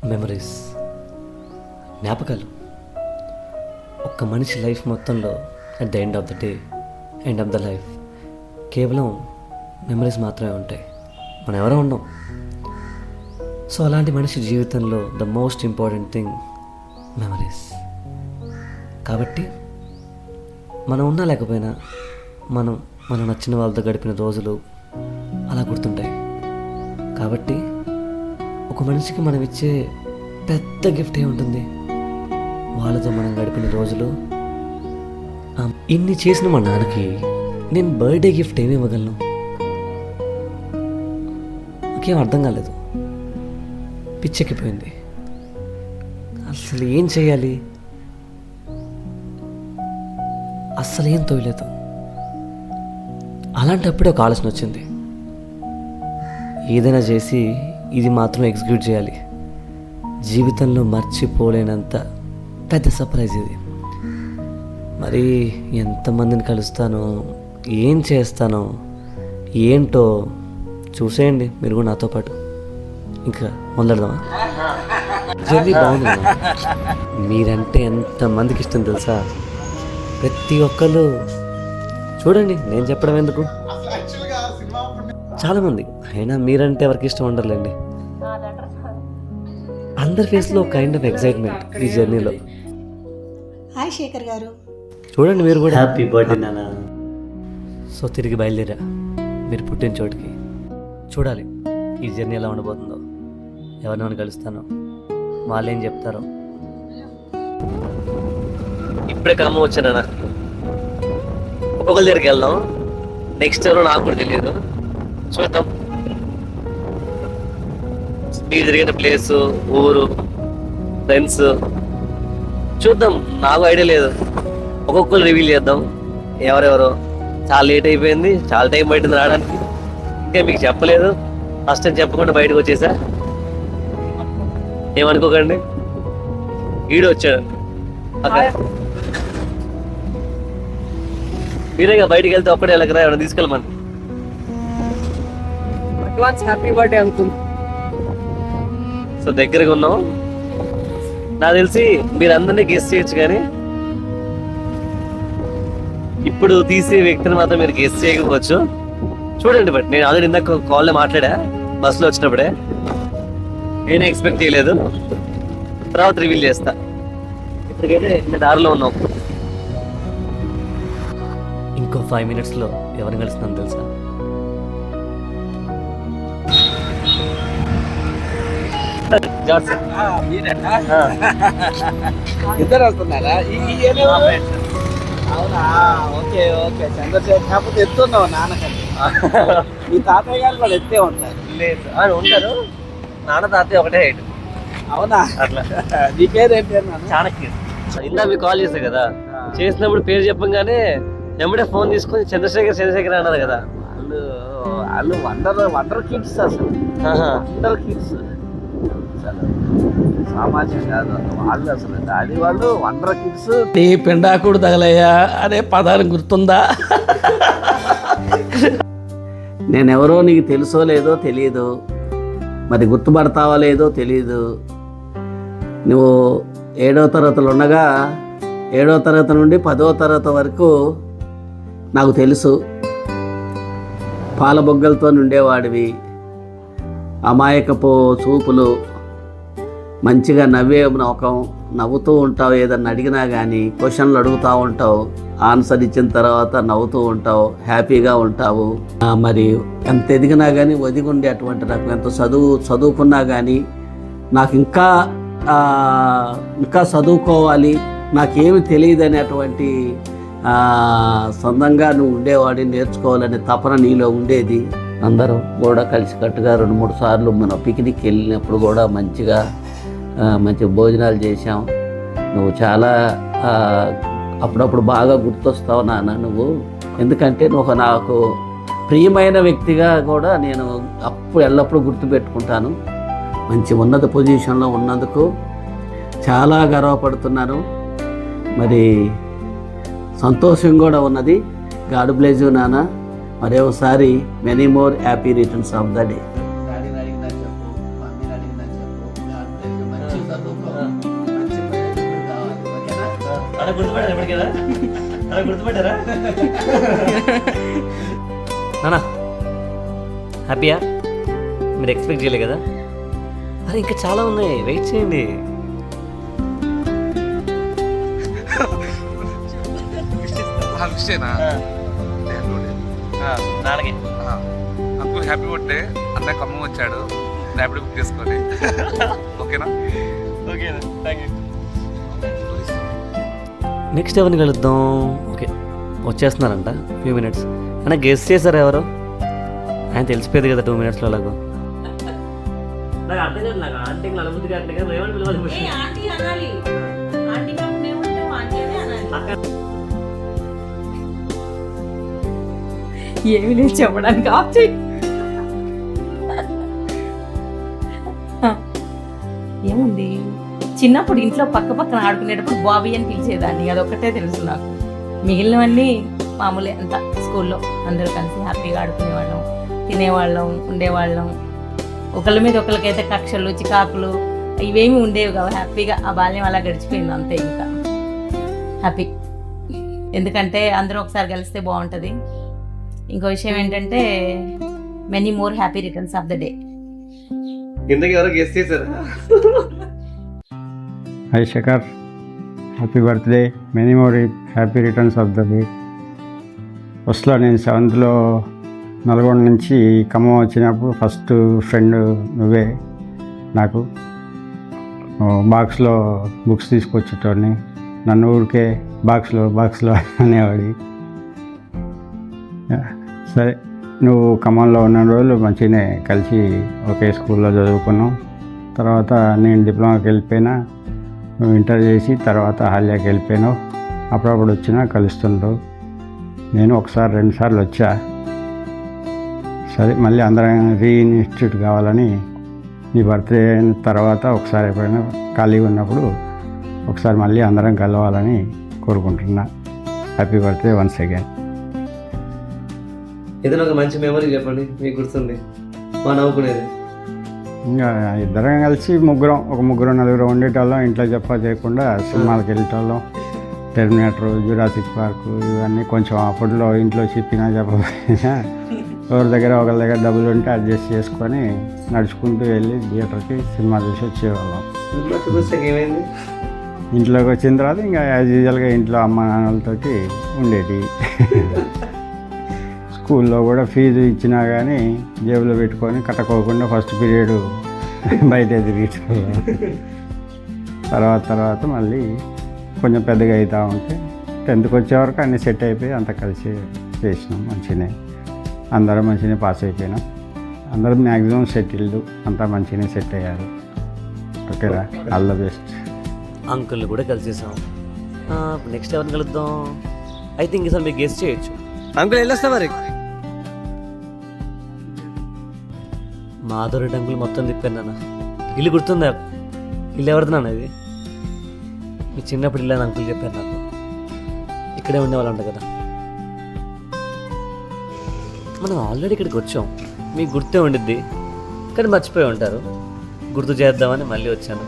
Memories, జ్ఞాపకాలు ఒక్క మనిషి లైఫ్ మొత్తంలో at the end of the day, end of the life కేవలం మెమరీస్ మాత్రమే ఉంటాయి. మనం ఎవరో ఉండం. సో అలాంటి మనిషి జీవితంలో the most important thing memories. కాబట్టి మనం ఉన్నా లేకపోయినా మనం నచ్చిన వాళ్ళతో గడిపిన రోజులు అలా గుర్తుంటాయి. కాబట్టి ఒక మనిషికి మనం ఇచ్చే పెద్ద గిఫ్ట్ ఏముంటుంది? వాళ్ళతో మనం గడిపిన రోజులు. ఇన్ని చేసిన మా నాన్నకి నేను బర్త్డే గిఫ్ట్ ఏమి ఇవ్వగలను? నాకేం అర్థం కాలేదు, పిచ్చెక్కిపోయింది. అసలు ఏం చేయాలి? అస్సలు ఏం తోయలేదు. అలాంటప్పుడే ఒక ఆలోచన వచ్చింది. ఏదైనా చేసి ఇది మాత్రం ఎగ్జిక్యూట్ చేయాలి. జీవితంలో మర్చిపోలేనంత పెద్ద సర్ప్రైజ్ ఇది. మరి ఎంతమందిని కలుస్తానో, ఏం చేస్తానో, ఏంటో చూసేయండి మీరు కూడా నాతో పాటు. ఇంకా మొదలెడదామా? జర్నీ బాగుంది కదా. మీరంటే ఎంతమందికి ఇష్టం తెలుసా? ప్రతి ఒక్కళ్ళు చూడండి, నేను చెప్పడం ఎందుకు, చాలామంది. అయినా మీరంటే ఎవరికి ఇష్టం ఉండర్లేండి. అందరి ఫేస్లో కైండ్ ఆఫ్ ఎక్సైట్మెంట్ ఈ జర్నీలో. హాయ్ శేఖర్ గారు, చూడండి మీరు కూడా. హ్యాపీ బర్త్డే నాన్న. సో తిరిగి బయలుదేరా మీరు పుట్టిన చోటుకి. చూడాలి ఈ జర్నీ ఎలా ఉండబోతుందో, ఎవరినైనా కలుస్తానో, వాళ్ళు ఏం చెప్తారో. ఇప్పుడే క్రమం వచ్చానా, ఒక్కొక్కరి దగ్గరికి వెళ్దాం. నెక్స్ట్ ఎవరో నాకు కూడా తెలియదు, చూద్దాం. మీరు జరిగిన ప్లేసు, ఊరు, ఫ్రెండ్స్ చూద్దాం. నాకు ఐడియా లేదు, ఒక్కొక్కరు రివీల్ చేద్దాం ఎవరెవరో. చాలా లేట్ అయిపోయింది, చాలా టైం పట్టింది రావడానికి. ఇంకా మీకు చెప్పలేదు, ఫస్ట్ టైం చెప్పకుండా బయటకు వచ్చేసా. ఏమనుకోకండి, ఈడు వచ్చాడు. మీరేగా బయటికి వెళ్తే ఒక్కడే వెళ్ళకరా, ఏమైనా తీసుకెళ్ళమని. Advance happy birthday uncle. So దగ్గరగా ఉన్నాం. నాకు తెలిసి మీరు అందరినీ గెస్ చేయొచ్చు, కానీ ఇప్పుడు తీసే వ్యక్తిని మాత్రం మీరు గెస్ చేయకపోవచ్చు. చూడండి. బట్ నేను ఆల్రెడీ ఇందాక కాల్లో మాట్లాడా, బస్సులో వచ్చినప్పుడే. నేను ఎక్స్పెక్ట్ చేయలేదు, తర్వాత రివీల్ చేస్తా. ఇప్పటికైతే దారిలో ఉన్నాం. ఇంకో 5 minutesలో ఎవరిని కలుస్తున్నాను తెలుసా? ఇద్దరు వస్తున్నారా? అవునా? Okay okay. చంద్రశేఖర్ కాకపోతే ఎత్తున్నావు నాన్నకంటే. మీ తాతయ్య గారు కూడా ఎత్తే ఉంటారు. లేదు అని ఉంటారు. నాన్న తాతయ్య ఒకటే హైట్. అవునా? అట్లా. నీ పేరు ఏం పేరు నాన్న? చాణక్య. ఇందా మీకు కాల్ చేశా కదా, చేసినప్పుడు పేరు చెప్పంగానే ఎమ్మడే ఫోన్ తీసుకొని చంద్రశేఖర్ అన్నారు కదా. వాళ్ళు వండర్ కిడ్స్, అసలు వండర్ కిడ్స్. సామాజిక కాదు వాళ్ళు, అసలు డాడీ వాళ్ళు వండర్ కిడ్స్. నీ పిండాకుడు తగలయ్యా అనే పదాలు గుర్తుందా? నేనెవరో నీకు తెలుసో లేదో తెలియదు, మరి గుర్తుపడతావో లేదో తెలియదు. నువ్వు 7వ తరగతిలో ఉండగా 7వ తరగతి నుండి 10వ తరగతి వరకు నాకు తెలుసు. పాలబొగ్గలతో ఉండేవాడివి, అమాయకపు చూపులు, మంచిగా నవ్వే ముఖం, నవ్వుతూ ఉంటావు. ఏదన్నా అడిగినా కానీ క్వశ్చన్లు అడుగుతూ ఉంటావు, ఆన్సర్ ఇచ్చిన తర్వాత నవ్వుతూ ఉంటావు, హ్యాపీగా ఉంటావు. మరి ఎంత ఎదిగినా కానీ ఒదిగి ఉండేటువంటి రకం. ఎంత చదువుకున్నా కానీ నాకు ఇంకా చదువుకోవాలి, నాకేమి తెలియదు అనేటువంటి సొంతంగా నువ్వు ఉండేవాడి, నేర్చుకోవాలనే తపన నీలో ఉండేది. అందరం కూడా కలిసికట్టుగా 2-3 సార్లు మనం పిక్నిక్ వెళ్ళినప్పుడు కూడా మంచి భోజనాలు చేసాం. నువ్వు చాలా అప్పుడప్పుడు బాగా గుర్తొస్తావు నాన్న నువ్వు. ఎందుకంటే నువ్వు నాకు ప్రియమైన వ్యక్తిగా కూడా నేను ఎల్లప్పుడూ గుర్తుపెట్టుకుంటాను. మంచి ఉన్నత పొజిషన్లో ఉన్నందుకు చాలా గర్వపడుతున్నాను. మరి సంతోషం కూడా ఉన్నది. గాడ్ బ్లెస్ యు నాన్న. మరోసారి many more happy returns of the day. చదువుకో మంచి ప్రయోజకుడు కావాలి, ఓకేనా? అలా గుర్తుపెట్టారా ఎప్పటికైనా? అలా గుర్తుపెట్టారా? నానా హ్యాపీయా? మీరు ఎక్స్పెక్ట్ చేయలే కదా? అరే ఇంకా చాలా ఉన్నాయి, వెయిట్ చేయండి. నాన్నకి అంకుల్ హ్యాపీ బర్త్డే. అన్న ఖమ్మం వచ్చాడు, ర్యాపిడ్ బుక్ చేసుకొని. ఓకేనా? ఓకేనా, థ్యాంక్ యూ. నెక్స్ట్ ఎవరిని కలుద్దాం? ఓకే వచ్చేస్తున్నారంట, ఫ్యూ మినిట్స్. అన్న గెస్ట్ చేశారు ఎవరు? ఆయన తెలిసిపోయేది కదా 2 minutesలో అలాగో. నాకు అర్థం కాదు, నాకు ఆంటీకి అనుభూతి కాదు కదా, ఏమని పిలవాలి? ఆంటీ అనాలి, ఆంటీ మేము ఆంటీ అనే అనాలి. ఏమి లేదు చెప్పడానికి, ఆఫ్ చేయి. ఏముంది, చిన్నప్పుడు ఇంట్లో పక్క పక్కన ఆడుకునేటప్పుడు బాబీ అని పిలిచేదాన్ని, అదొక్కటే తెలుసు నాకు. మిగిలినవన్నీ మామూలే అంతా. స్కూల్లో అందరూ కలిసి హ్యాపీగా ఆడుకునేవాళ్ళం, తినేవాళ్ళం, ఉండేవాళ్ళం. ఒకళ్ళ మీద ఒకరికైతే కక్షలు చికాకులు ఇవేమి ఉండేవి కావు. హ్యాపీగా ఆ బాల్యం అలా గడిచిపోయింది అంతే. ఇంకా హ్యాపీ, ఎందుకంటే అందరూ ఒకసారి కలిస్తే బాగుంటుంది. ఇంకో విషయం ఏంటంటే many more happy returns of the day. ఇంతకీ ఎవరో గెస్ట్ చేశారు? Hi Shekhar, happy birthday, many more happy returns of the day. ఫస్ట్లో నేను 7th నల్గొండ నుంచి ఖమ్మం వచ్చినప్పుడు ఫస్ట్ ఫ్రెండ్ నువ్వే. నాకు బాక్స్లో బుక్స్ తీసుకొచ్చేటోడిని, నన్ను ఊరికే బాక్స్లో అనేవాడి. సరే, నువ్వు ఖమ్మంలో ఉన్న రోజులు మంచిగానే కలిసి ఒకే స్కూల్లో చదువుకున్నాం. తర్వాత నేను డిప్లొమాకి వెళ్ళిపోయినా, నువ్వు ఇంటర్ చేసి తర్వాత హాలియాకి వెళ్ళిపోయినావు. అప్పుడప్పుడు వచ్చినా కలుస్తుంటావు. నేను 1-2 సార్లు వచ్చా. సరే, మళ్ళీ అందరం రీఇన్స్టిట్యూట్ కావాలని నీ బర్త్డే అయిన తర్వాత ఒకసారి ఎప్పుడైనా ఖాళీగా ఉన్నప్పుడు ఒకసారి మళ్ళీ అందరం కలవాలని కోరుకుంటున్నా. Happy birthday once again. ఏదైనా ఒక మంచి మెమరీ చెప్పండి, మీకు గుర్తుంది మా నవ్వుకునేది. ఇంకా ఇద్దరం కలిసి ముగ్గురు నలుగురు ఉండేటోళ్ళం. ఇంట్లో చేయకుండా సినిమాలకు వెళ్ళేటోళ్ళం. టెర్మినేటర్, జురాసిక్ పార్క్ ఇవన్నీ కొంచెం అప్పట్లో ఇంట్లో చెప్పినా చెప్పకపోయినా ఒకరి దగ్గర డబ్బులు ఉంటే అడ్జస్ట్ చేసుకొని నడుచుకుంటూ వెళ్ళి థియేటర్కి సినిమా చూసి వచ్చేవాళ్ళం. ఏమైంది? ఇంట్లోకి వచ్చిన తర్వాత ఇంకా యాజ్ యూజువల్గా ఇంట్లో అమ్మ నాన్నలతోటి ఉండేది. స్కూల్లో కూడా ఫీజు ఇచ్చినా కానీ జేబులో పెట్టుకొని కట్టుకోకుండా ఫస్ట్ పీరియడ్ బయట తిరిగేటోళ్ళం. తర్వాత మళ్ళీ కొంచెం పెద్దగా అవుతూ ఉంటే 10th వచ్చేవరకు అన్నీ సెట్ అయిపోయి అంతా కలిసి చేసినాం. అందరం మంచిగానే పాస్ అయిపోయినాం. అందరం మ్యాక్సిమం సెటిల్డ్, అంతా మంచిగానే సెట్ అయ్యారు. ఓకేరా, ఆల్ ద బెస్ట్. అంకుల్ని కూడా కలిసేసాం. నెక్స్ట్ ఎవరిని కలుద్దాం? ఐ థింక్ ఈసారి మీకు గెస్ట్ చేయొచ్చు. అంకుల్ వెళ్ళొస్తా మరి. మాధురెడ్డి అంకుల్ మొత్తం తిప్పాను నాన్న. ఇల్లు గుర్తుందా? ఇల్లు ఎవరిది నాన్న ఇది? మీ చిన్నప్పుడు ఇల్లు అని అంకుల్ చెప్పారు నాకు. ఇక్కడే ఉండేవాళ్ళంట కదా. మనం ఆల్రెడీ ఇక్కడికి వచ్చాం, మీకు గుర్తే ఉండిద్ది కానీ మర్చిపోయి ఉంటారు. గుర్తు చేద్దామని మళ్ళీ వచ్చాను.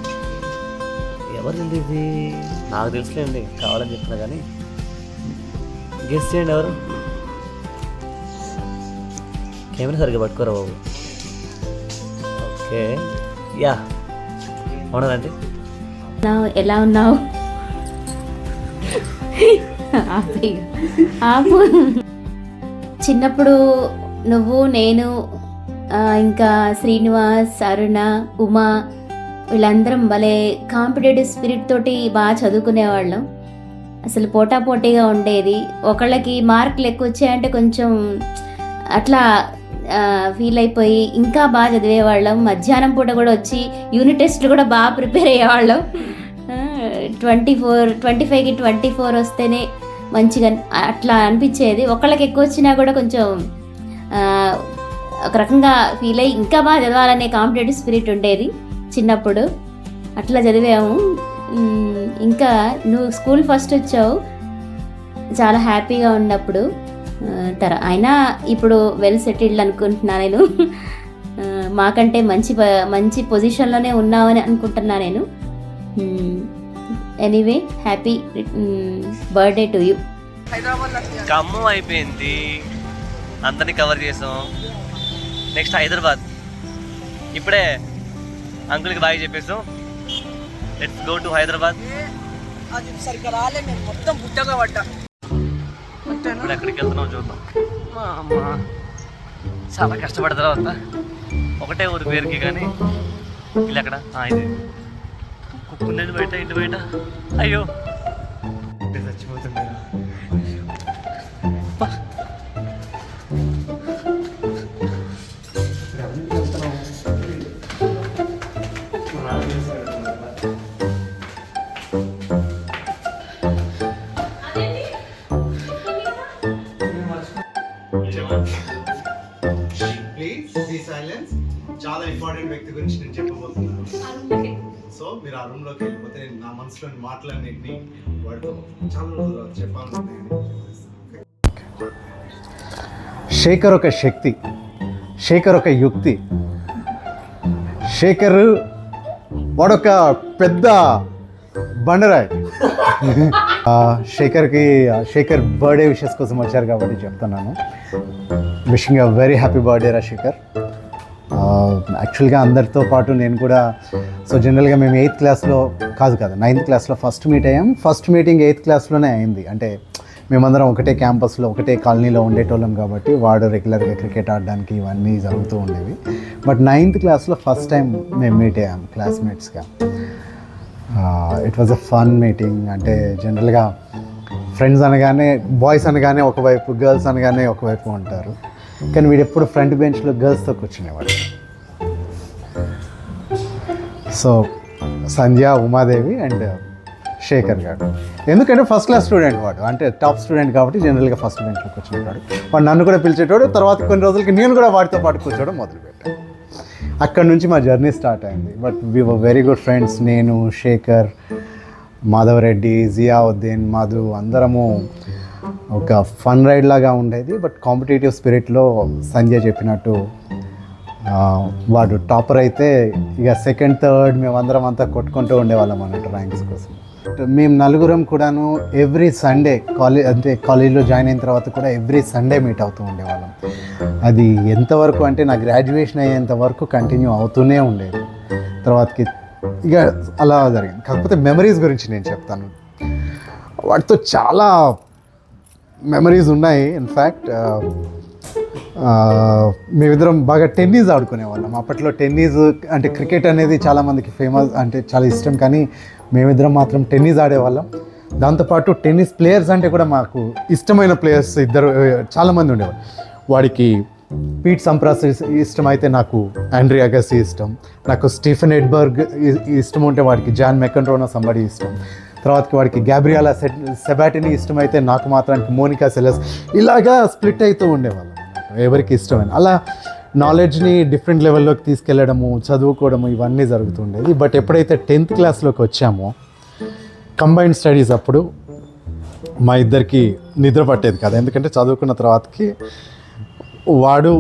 ఎవరు ఇది? నాకు తెలుసులేండి, కావాలని చెప్పినా కానీ గెస్ చేయండి ఎవరు. కెమెరా సరిగ్గా పట్టుకోరా బాబు. ఓకే, యా అవునండి. ఎలా ఉన్నావు? చిన్నప్పుడు నువ్వు, నేను, ఇంకా శ్రీనివాస్, అరుణ, ఉమా వీళ్ళందరం భలే కాంపిటేటివ్ స్పిరిట్ తోటి బాగా చదువుకునేవాళ్ళం. అసలు పోటాపోటీగా ఉండేది. ఒకళ్ళకి మార్కులు ఎక్కువ వచ్చాయంటే కొంచెం అట్లా ఫీల్ అయిపోయి ఇంకా బాగా చదివేవాళ్ళం. మధ్యాహ్నం పూట కూడా వచ్చి యూనిట్ టెస్ట్లు కూడా బాగా ప్రిపేర్ అయ్యేవాళ్ళం. 25కి 24 వస్తేనే మంచిగా అట్లా అనిపించేది. ఒకళ్ళకి ఎక్కువ వచ్చినా కూడా కొంచెం ఒక రకంగా ఫీల్ అయ్యి ఇంకా బాగా చదవాలనే కాంపిటేటివ్ స్పిరిట్ ఉండేది చిన్నప్పుడు. అట్లా చదివాము. ఇంకా నువ్వు స్కూల్ ఫస్ట్ వచ్చావు, చాలా హ్యాపీగా ఉన్నప్పుడు. అయినా ఇప్పుడు వెల్ సెటిల్డ్ అనుకుంటున్నా నేను. మాకంటే మంచి పొజిషన్లోనే ఉన్నావని అనుకుంటున్నా నేను. Anyway happy birthday to you. Khammam అయిపోయింది, అందరినీ కవర్ చేసాం. నెక్స్ట్ హైదరాబాద్. ఇప్పుడే అంకుల్కి బాయ్ చెప్పేసాం. Let's go to Hyderabad. ఇప్పుడు ఎక్కడికి వెళ్తున్నాం చూద్దాం. మా అమ్మ చాలా కష్టపడిన తర్వాత ఒకటే ఊరి పేరుకి, కానీ ఇల్లు ఎక్కడ ఇది కుక్కుండేది బయట, ఇంటి బయట. అయ్యో చచ్చిపోతుండే. Please be silence. చాలా ఇంపార్టెంట్ వ్యక్తి గురించి నేను చెప్పబోతున్నాను. సో మీరు ఆ రూమ్లోకి వెళ్ళిపోతే నేను నా మనసులోని మాటలన్నింటినీ వాడితో చాలా రోజుల తర్వాత చెప్పాలనుకుంటున్నాను. శేఖర్ ఒక శక్తి, శేఖర్ ఒక యుక్తి, శేఖర్ వాడొక పెద్ద బండరాయ్. శేఖర్ బర్త్డే విషెస్ కోసం వచ్చారు కాబట్టి చెప్తున్నాను. Wishing a very happy birthday రా శేఖర్. యాక్చువల్గా అందరితో పాటు నేను కూడా, సో జనరల్గా మేము 8th క్లాస్లో కాదు 9th క్లాస్లో ఫస్ట్ మీట్ అయ్యాం. ఫస్ట్ మీటింగ్ 8th క్లాస్లోనే అయింది. అంటే మేమందరం ఒకటే క్యాంపస్లో ఒకటే కాలనీలో ఉండేటోళ్ళం కాబట్టి వాడు రెగ్యులర్గా క్రికెట్ ఆడడానికి ఇవన్నీ జరుగుతూ ఉండేవి. బట్ 9th క్లాస్లో ఫస్ట్ టైం మేము మీట్ అయ్యాం క్లాస్మేట్స్గా. It was a fun meeting. అంటే జనరల్గా ఫ్రెండ్స్ అనగానే, బాయ్స్ అనగానే ఒకవైపు, గర్ల్స్ అనగానే ఒకవైపు ఉంటారు. కానీ వీడు ఎప్పుడు ఫ్రంట్ బెంచ్లో గర్ల్స్తో కూర్చునేవాడు. సో సంధ్య, ఉమాదేవి అండ్ శేఖర్ గారు. ఎందుకంటే ఫస్ట్ క్లాస్ స్టూడెంట్ వాడు, అంటే టాప్ స్టూడెంట్ కాబట్టి జనరల్గా ఫస్ట్ బెంచ్లో కూర్చునేవాడు. వాడు నన్ను కూడా పిలిచేటోడు. తర్వాత కొన్ని రోజులకి నేను కూడా వాడితో పాటు కూర్చోవడం మొదలుపెట్టాను. అక్కడ నుంచి మా జర్నీ స్టార్ట్ అయింది. But we were very good friends. నేను, శేఖర్, మాధవరెడ్డి, జియావుద్దీన్, మధు అందరము ఒక ఫన్ రైడ్ లాగా ఉండేది. బట్ కాంపిటేటివ్ స్పిరిట్లో సంజయ్ చెప్పినట్టు వాడు టాపర్ అయితే ఇక సెకండ్, థర్డ్ మేమందరం అంతా కొట్టుకుంటూ ఉండేవాళ్ళం అన్నట్టు ర్యాంక్స్ కోసం. మేము నలుగురం కూడాను ఎవ్రీ సండే కాలేజ్లో జాయిన్ అయిన తర్వాత కూడా ఎవ్రీ సండే మీట్ అవుతూ ఉండేవాళ్ళం. అది ఎంతవరకు అంటే నా గ్రాడ్యుయేషన్ అయ్యేంత వరకు కంటిన్యూ అవుతూనే ఉండేది. తర్వాతకి ఇక అలా జరిగింది. కాకపోతే మెమరీస్ గురించి నేను చెప్తాను. వాటితో చాలా మెమరీస్ ఉన్నాయి. ఇన్ఫ్యాక్ట్ మేమిద్దరం బాగా టెన్నిస్ ఆడుకునేవాళ్ళం. అప్పట్లో టెన్నిస్ అంటే క్రికెట్ అనేది చాలామందికి ఫేమస్, అంటే చాలా ఇష్టం, కానీ మేమిద్దరం మాత్రం టెన్నిస్ ఆడేవాళ్ళం. దాంతోపాటు టెన్నిస్ ప్లేయర్స్ అంటే కూడా మాకు ఇష్టమైన ప్లేయర్స్ ఇద్దరు చాలామంది ఉండేవాళ్ళు. వాడికి పీట్ సంప్రాస్ ఇష్టం అయితే నాకు ఆండ్రీ అగస్సీ ఇష్టం. నాకు స్టీఫెన్ ఎడ్బర్గ్ ఇష్టం ఉంటే వాడికి జాన్ మెకన్రోనో సంబడి ఇష్టం. తర్వాతకి వాడికి గ్యాబ్రియాలా సెబాటిని ఇష్టమైతే నాకు మాత్రానికి మోనికా సెలెస్. ఇలాగా స్ప్లిట్ అవుతూ ఉండేవాళ్ళం ఎవరికి ఇష్టమైన. అలా నాలెడ్జ్ని డిఫరెంట్ లెవెల్లోకి తీసుకెళ్ళడము, చదువుకోవడము ఇవన్నీ జరుగుతుండేది. బట్ ఎప్పుడైతే 10th క్లాస్లోకి వచ్చామో కంబైన్డ్ స్టడీస్ అప్పుడు మా ఇద్దరికి నిద్ర పట్టేది కాదు. ఎందుకంటే చదువుకున్న తర్వాతకి వాడు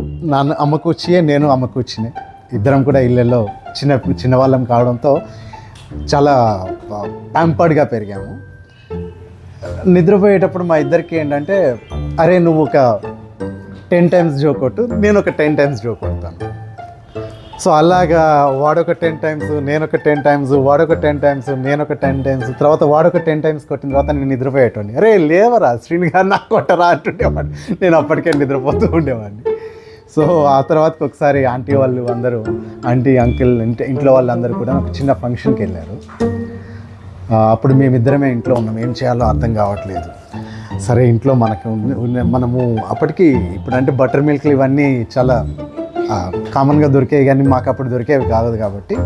అమ్మ కూర్చియే, నేను అమ్మ కూర్చునే, ఇద్దరం కూడా ఇళ్ళల్లో చిన్నవాళ్ళం కావడంతో చాలా ప్యాంపర్డ్గా పెరిగాము. నిద్రపోయేటప్పుడు మా ఇద్దరికి ఏంటంటే, అరే నువ్వు ఒక 10 times జోక్ కొట్టు, నేను ఒక 10 times జోక్ కొడతాను. సో అలాగా వాడొక 10 times, నేనొక 10 times, వాడొక 10 times, నేనొక 10 times, తర్వాత వాడొక 10 times కొట్టిన తర్వాత నేను నిద్రపోయేటోడిని. అరే లేవరా శ్రీని గారు నాకు కొట్టరా అంటుండేవాడిని. నేను అప్పటికే నిద్రపోతూ ఉండేవాడిని. సో ఆ తర్వాతకి ఒకసారి ఆంటీ వాళ్ళు అందరూ, ఆంటీ అంకిల్ ఇంట్లో వాళ్ళందరూ కూడా ఒక చిన్న ఫంక్షన్కి వెళ్ళారు. అప్పుడు మేమిద్దరమే ఇంట్లో ఉన్నాం. ఏం చేయాలో అర్థం కావట్లేదు. సరే ఇంట్లో మనము అప్పటికి ఇప్పుడంటే బటర్ మిల్క్లు ఇవన్నీ చాలా కామన్గా దొరికాయి, కానీ మాకు అప్పుడు దొరికేవి కాదు. కాబట్టి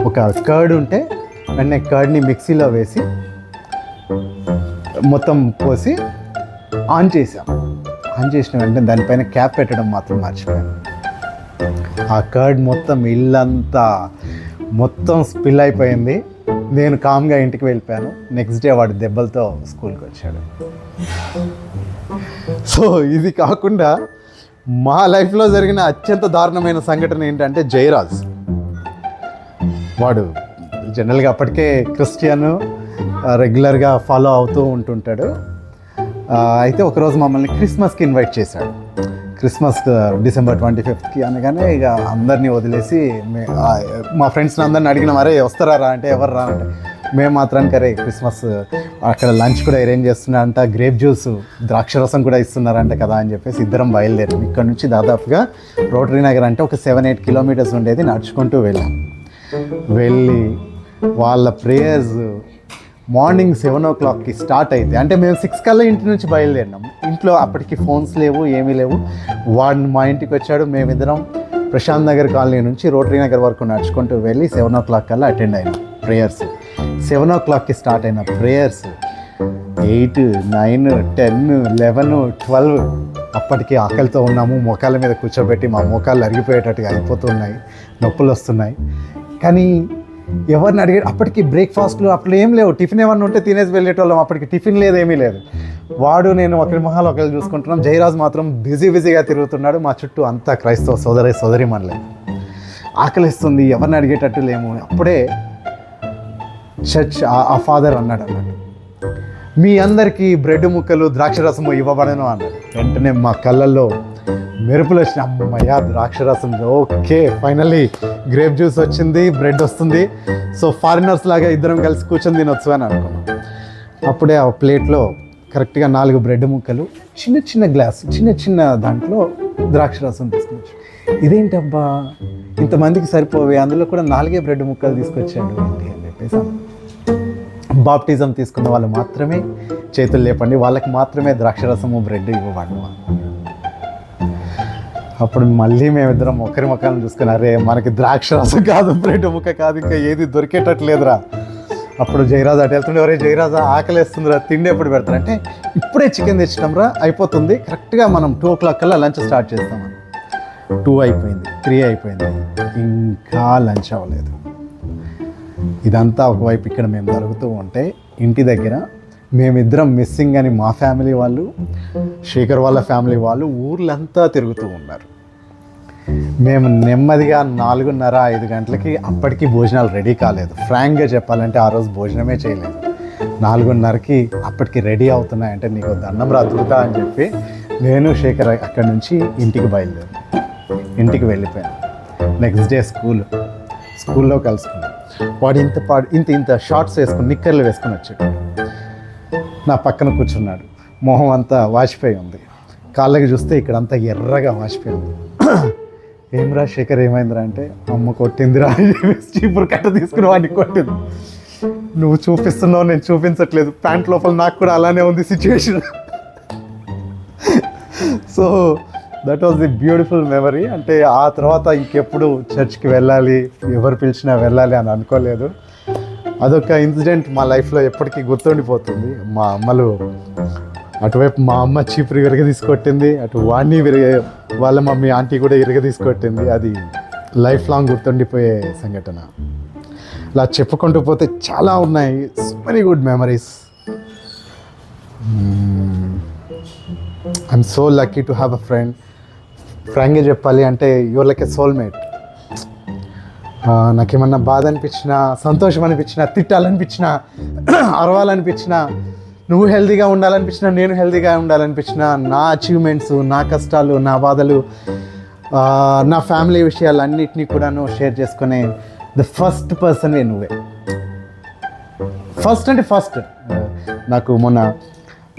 ఒక కర్డ్ ఉంటే వెంటనే కర్డ్ని మిక్సీలో వేసి మొత్తం పోసి ఆన్ చేసాం. ఆన్ చేసిన వెంటనే దానిపైన క్యాప్ పెట్టడం మాత్రం మర్చిపోయాను. ఆ కర్డ్ మొత్తం ఇల్లంతా మొత్తం స్పిల్ అయిపోయింది. నేను కామ్గా ఇంటికి వెళ్ళిపోయాను. నెక్స్ట్ డే వాడు దెబ్బలతో స్కూల్కి వచ్చాడు. సో ఇది కాకుండా మా లైఫ్లో జరిగిన అత్యంత దారుణమైన సంఘటన ఏంటంటే జయరాజ్. వాడు జనరల్గా అప్పటికే క్రిస్టియన్, రెగ్యులర్గా ఫాలో అవుతూ ఉంటుంటాడు. అయితే ఒకరోజు మమ్మల్ని క్రిస్మస్కి ఇన్వైట్ చేశాడు. క్రిస్మస్ December 25th అనగానే ఇక అందరినీ వదిలేసి మా ఫ్రెండ్స్ని అందరిని అడిగిన మరే వస్తారా అంటే ఎవరు రా అంటే మేము మాత్రానికి అరే క్రిస్మస్ అక్కడ లంచ్ కూడా అరేంజ్ చేస్తున్నారంట, గ్రేప్ జ్యూస్ ద్రాక్షరసం కూడా ఇస్తున్నారంట కదా అని చెప్పేసి ఇద్దరం బయలుదేరాం. ఇక్కడ నుంచి దాదాపుగా రోటరీ నగర్ అంటే ఒక 7-8 కిలోమీటర్స్ ఉండేది. నడుచుకుంటూ వెళ్ళి వాళ్ళ ప్రేయర్స్ మార్నింగ్ 7 o'clockకి స్టార్ట్ అయితే అంటే మేము 6 కల్లా ఇంటి నుంచి బయలుదేరినాం. ఇంట్లో అప్పటికి ఫోన్స్ లేవు, ఏమీ లేవు. వాడు మా ఇంటికి వచ్చాడు. మేమిద్దరం ప్రశాంత్ నగర్ కాలనీ నుంచి రోటరీ నగర్ వరకు నడుచుకుంటూ వెళ్ళి 7 o'clock కల్లా అటెండ్ అయినాం ప్రేయర్స్. 7 o'clockకి స్టార్ట్ అయిన ప్రేయర్స్ 8, 9, 10, 11, 12 అప్పటికి ఆకలితో ఉన్నాము. మోకాళ్ళ మీద కూర్చోబెట్టి మా మోకాళ్ళు అరిగిపోయేటట్టుగా అయిపోతున్నాయి, నొప్పులు వస్తున్నాయి. కానీ ఎవరిని అడిగాడు అప్పటికి బ్రేక్ఫాస్ట్లు అప్పుడు ఏం లేవు. టిఫిన్ ఏమన్నా ఉంటే తినేసి వెళ్ళేటోళ్ళం. అప్పటికి టిఫిన్ లేదు, ఏమీ లేదు. వాడు నేను ఒకరి మొహాలు ఒకరు చూసుకుంటున్నాం. జయరాజ్ మాత్రం బిజీగా తిరుగుతున్నాడు. మా చుట్టూ అంతా క్రైస్తవ సోదరిమణులే. ఆకలిస్తుంది, ఎవరిని అడిగేటట్టు లేము. అప్పుడే చర్చ్ ఆ ఫాదర్ అన్నాడు మీ అందరికీ బ్రెడ్ ముక్కలు ద్రాక్షరసము ఇవ్వబడను అన్నాడు. వెంటనే మా కళ్ళల్లో మెరుపులు వచ్చిన అమ్మయ్య ద్రాక్షరసం, ఓకే ఫైనల్లీ గ్రేప్ జ్యూస్ వచ్చింది, బ్రెడ్ వస్తుంది, సో ఫారినర్స్ లాగా ఇద్దరం కలిసి కూర్చొని తినొచ్చు అని అనుకున్నాం. అప్పుడే ఆ ప్లేట్లో కరెక్ట్గా 4 బ్రెడ్ ముక్కలు, చిన్న గ్లాస్, చిన్న దాంట్లో ద్రాక్షరసం తీసుకొచ్చు. ఇదేంటబ్బా ఇంతమందికి సరిపోవే, అందులో కూడా 4 బ్రెడ్ ముక్కలు తీసుకొచ్చాడు ఏంటి అని చెప్పేసి. బాప్టిజం తీసుకున్న వాళ్ళు మాత్రమే చేతులు లేపండి, వాళ్ళకి మాత్రమే ద్రాక్షరసము బ్రెడ్ ఇవ్వబడను. అప్పుడు మళ్ళీ మేమిద్దరం ఒకరి ముఖాలను చూసుకుని అరే మనకి ద్రాక్షరసం కాదు, బ్రెడ్ ముక్క కాదు, ఇంకా ఏది దొరికేటట్లేదురా. అప్పుడు జయరాజు అటు వెళ్తుండే, ఒరే జయరాజా ఆకలేస్తుందిరా, తిండి ఎప్పుడు పెడతారంటే ఇప్పుడే చికెన్ తెచ్చినాంరా, అయిపోతుంది, కరెక్ట్గా మనం 2 o'clock కల్లా లంచ్ స్టార్ట్ చేస్తామని. 2 అయిపోయింది, 3 అయిపోయింది, ఇంకా లంచ్ అవ్వలేదు. ఇదంతా ఒకవైపు ఇక్కడ మేము జరుగుతూ ఉంటే ఇంటి దగ్గర మేమిద్దరం మిస్సింగ్ అని మా ఫ్యామిలీ వాళ్ళు, శేఖర్ వాళ్ళ ఫ్యామిలీ వాళ్ళు ఊర్లంతా తిరుగుతూ ఉన్నారు. మేము నెమ్మదిగా 4:30-5 గంటలకి అప్పటికి భోజనాలు రెడీ కాలేదు. ఫ్రాంక్గా చెప్పాలంటే ఆ రోజు భోజనమే చేయలేదు. 4:30కి అప్పటికి రెడీ అవుతున్నాయంటే నీకు దండం రాదుతా అని చెప్పి నేను శేఖర్ అక్కడి నుంచి ఇంటికి వెళ్ళిపోయాను. నెక్స్ట్ డే స్కూల్లో కలుసుకున్నాను. వాడు ఇంత షార్ట్స్ వేసుకుని నిక్కర్లు వేసుకుని వచ్చాడు. నా పక్కన కూర్చున్నాడు. మొహం అంతా వాచిపోయి ఉంది. కాళ్ళకి చూస్తే ఇక్కడంతా ఎర్రగా వాచిపోయి ఉంది. ఏమ్రా శేఖర్ ఏమైందిరా అంటే అమ్మ కొట్టిందిరా, చీపురు కట్ట తీసుకుని వాడిని కొట్టింది. నువ్వు చూపిస్తున్నావు, నేను చూపించట్లేదు, ప్యాంట్ లోపల నాకు కూడా అలానే ఉంది situation. So that was the beautiful memory. అంటే ఆ తర్వాత ఇంకెప్పుడు చర్చ్కి వెళ్ళాలి, ఎవరు పిలిచినా వెళ్ళాలి అని అనుకోలేదు. అదొక ఇన్సిడెంట్ మా లైఫ్లో ఎప్పటికీ గుర్తుండిపోతుంది. మా అమ్మలు అటువైపు మా అమ్మ చీపురు విరగ తీసుకొట్టింది, అటు వాడిని వాళ్ళ మమ్మీ ఆంటీ కూడా విరగ తీసుకొట్టింది. అది లైఫ్ లాంగ్ గుర్తుండిపోయే సంఘటన. ఇలా చెప్పుకుంటూ పోతే చాలా ఉన్నాయి. So many good memories. I'm so lucky to have a friend. ఫ్రాంక్గా చెప్పాలి అంటే యువర్ లైక్ ఎ సోల్మేట్. నాకేమన్నా బాధ అనిపించినా, సంతోషం అనిపించినా, తిట్టాలనిపించినా, అరవాలనిపించినా, నువ్వు హెల్తీగా ఉండాలనిపించినా, నేను హెల్తీగా ఉండాలనిపించినా, నా అచీవ్మెంట్స్, నా కష్టాలు, నా బాధలు, నా ఫ్యామిలీ విషయాలు అన్నిటినీ కూడాను షేర్ చేసుకునే ద ఫస్ట్ పర్సనే నువ్వే. ఫస్ట్ నాకు మొన్న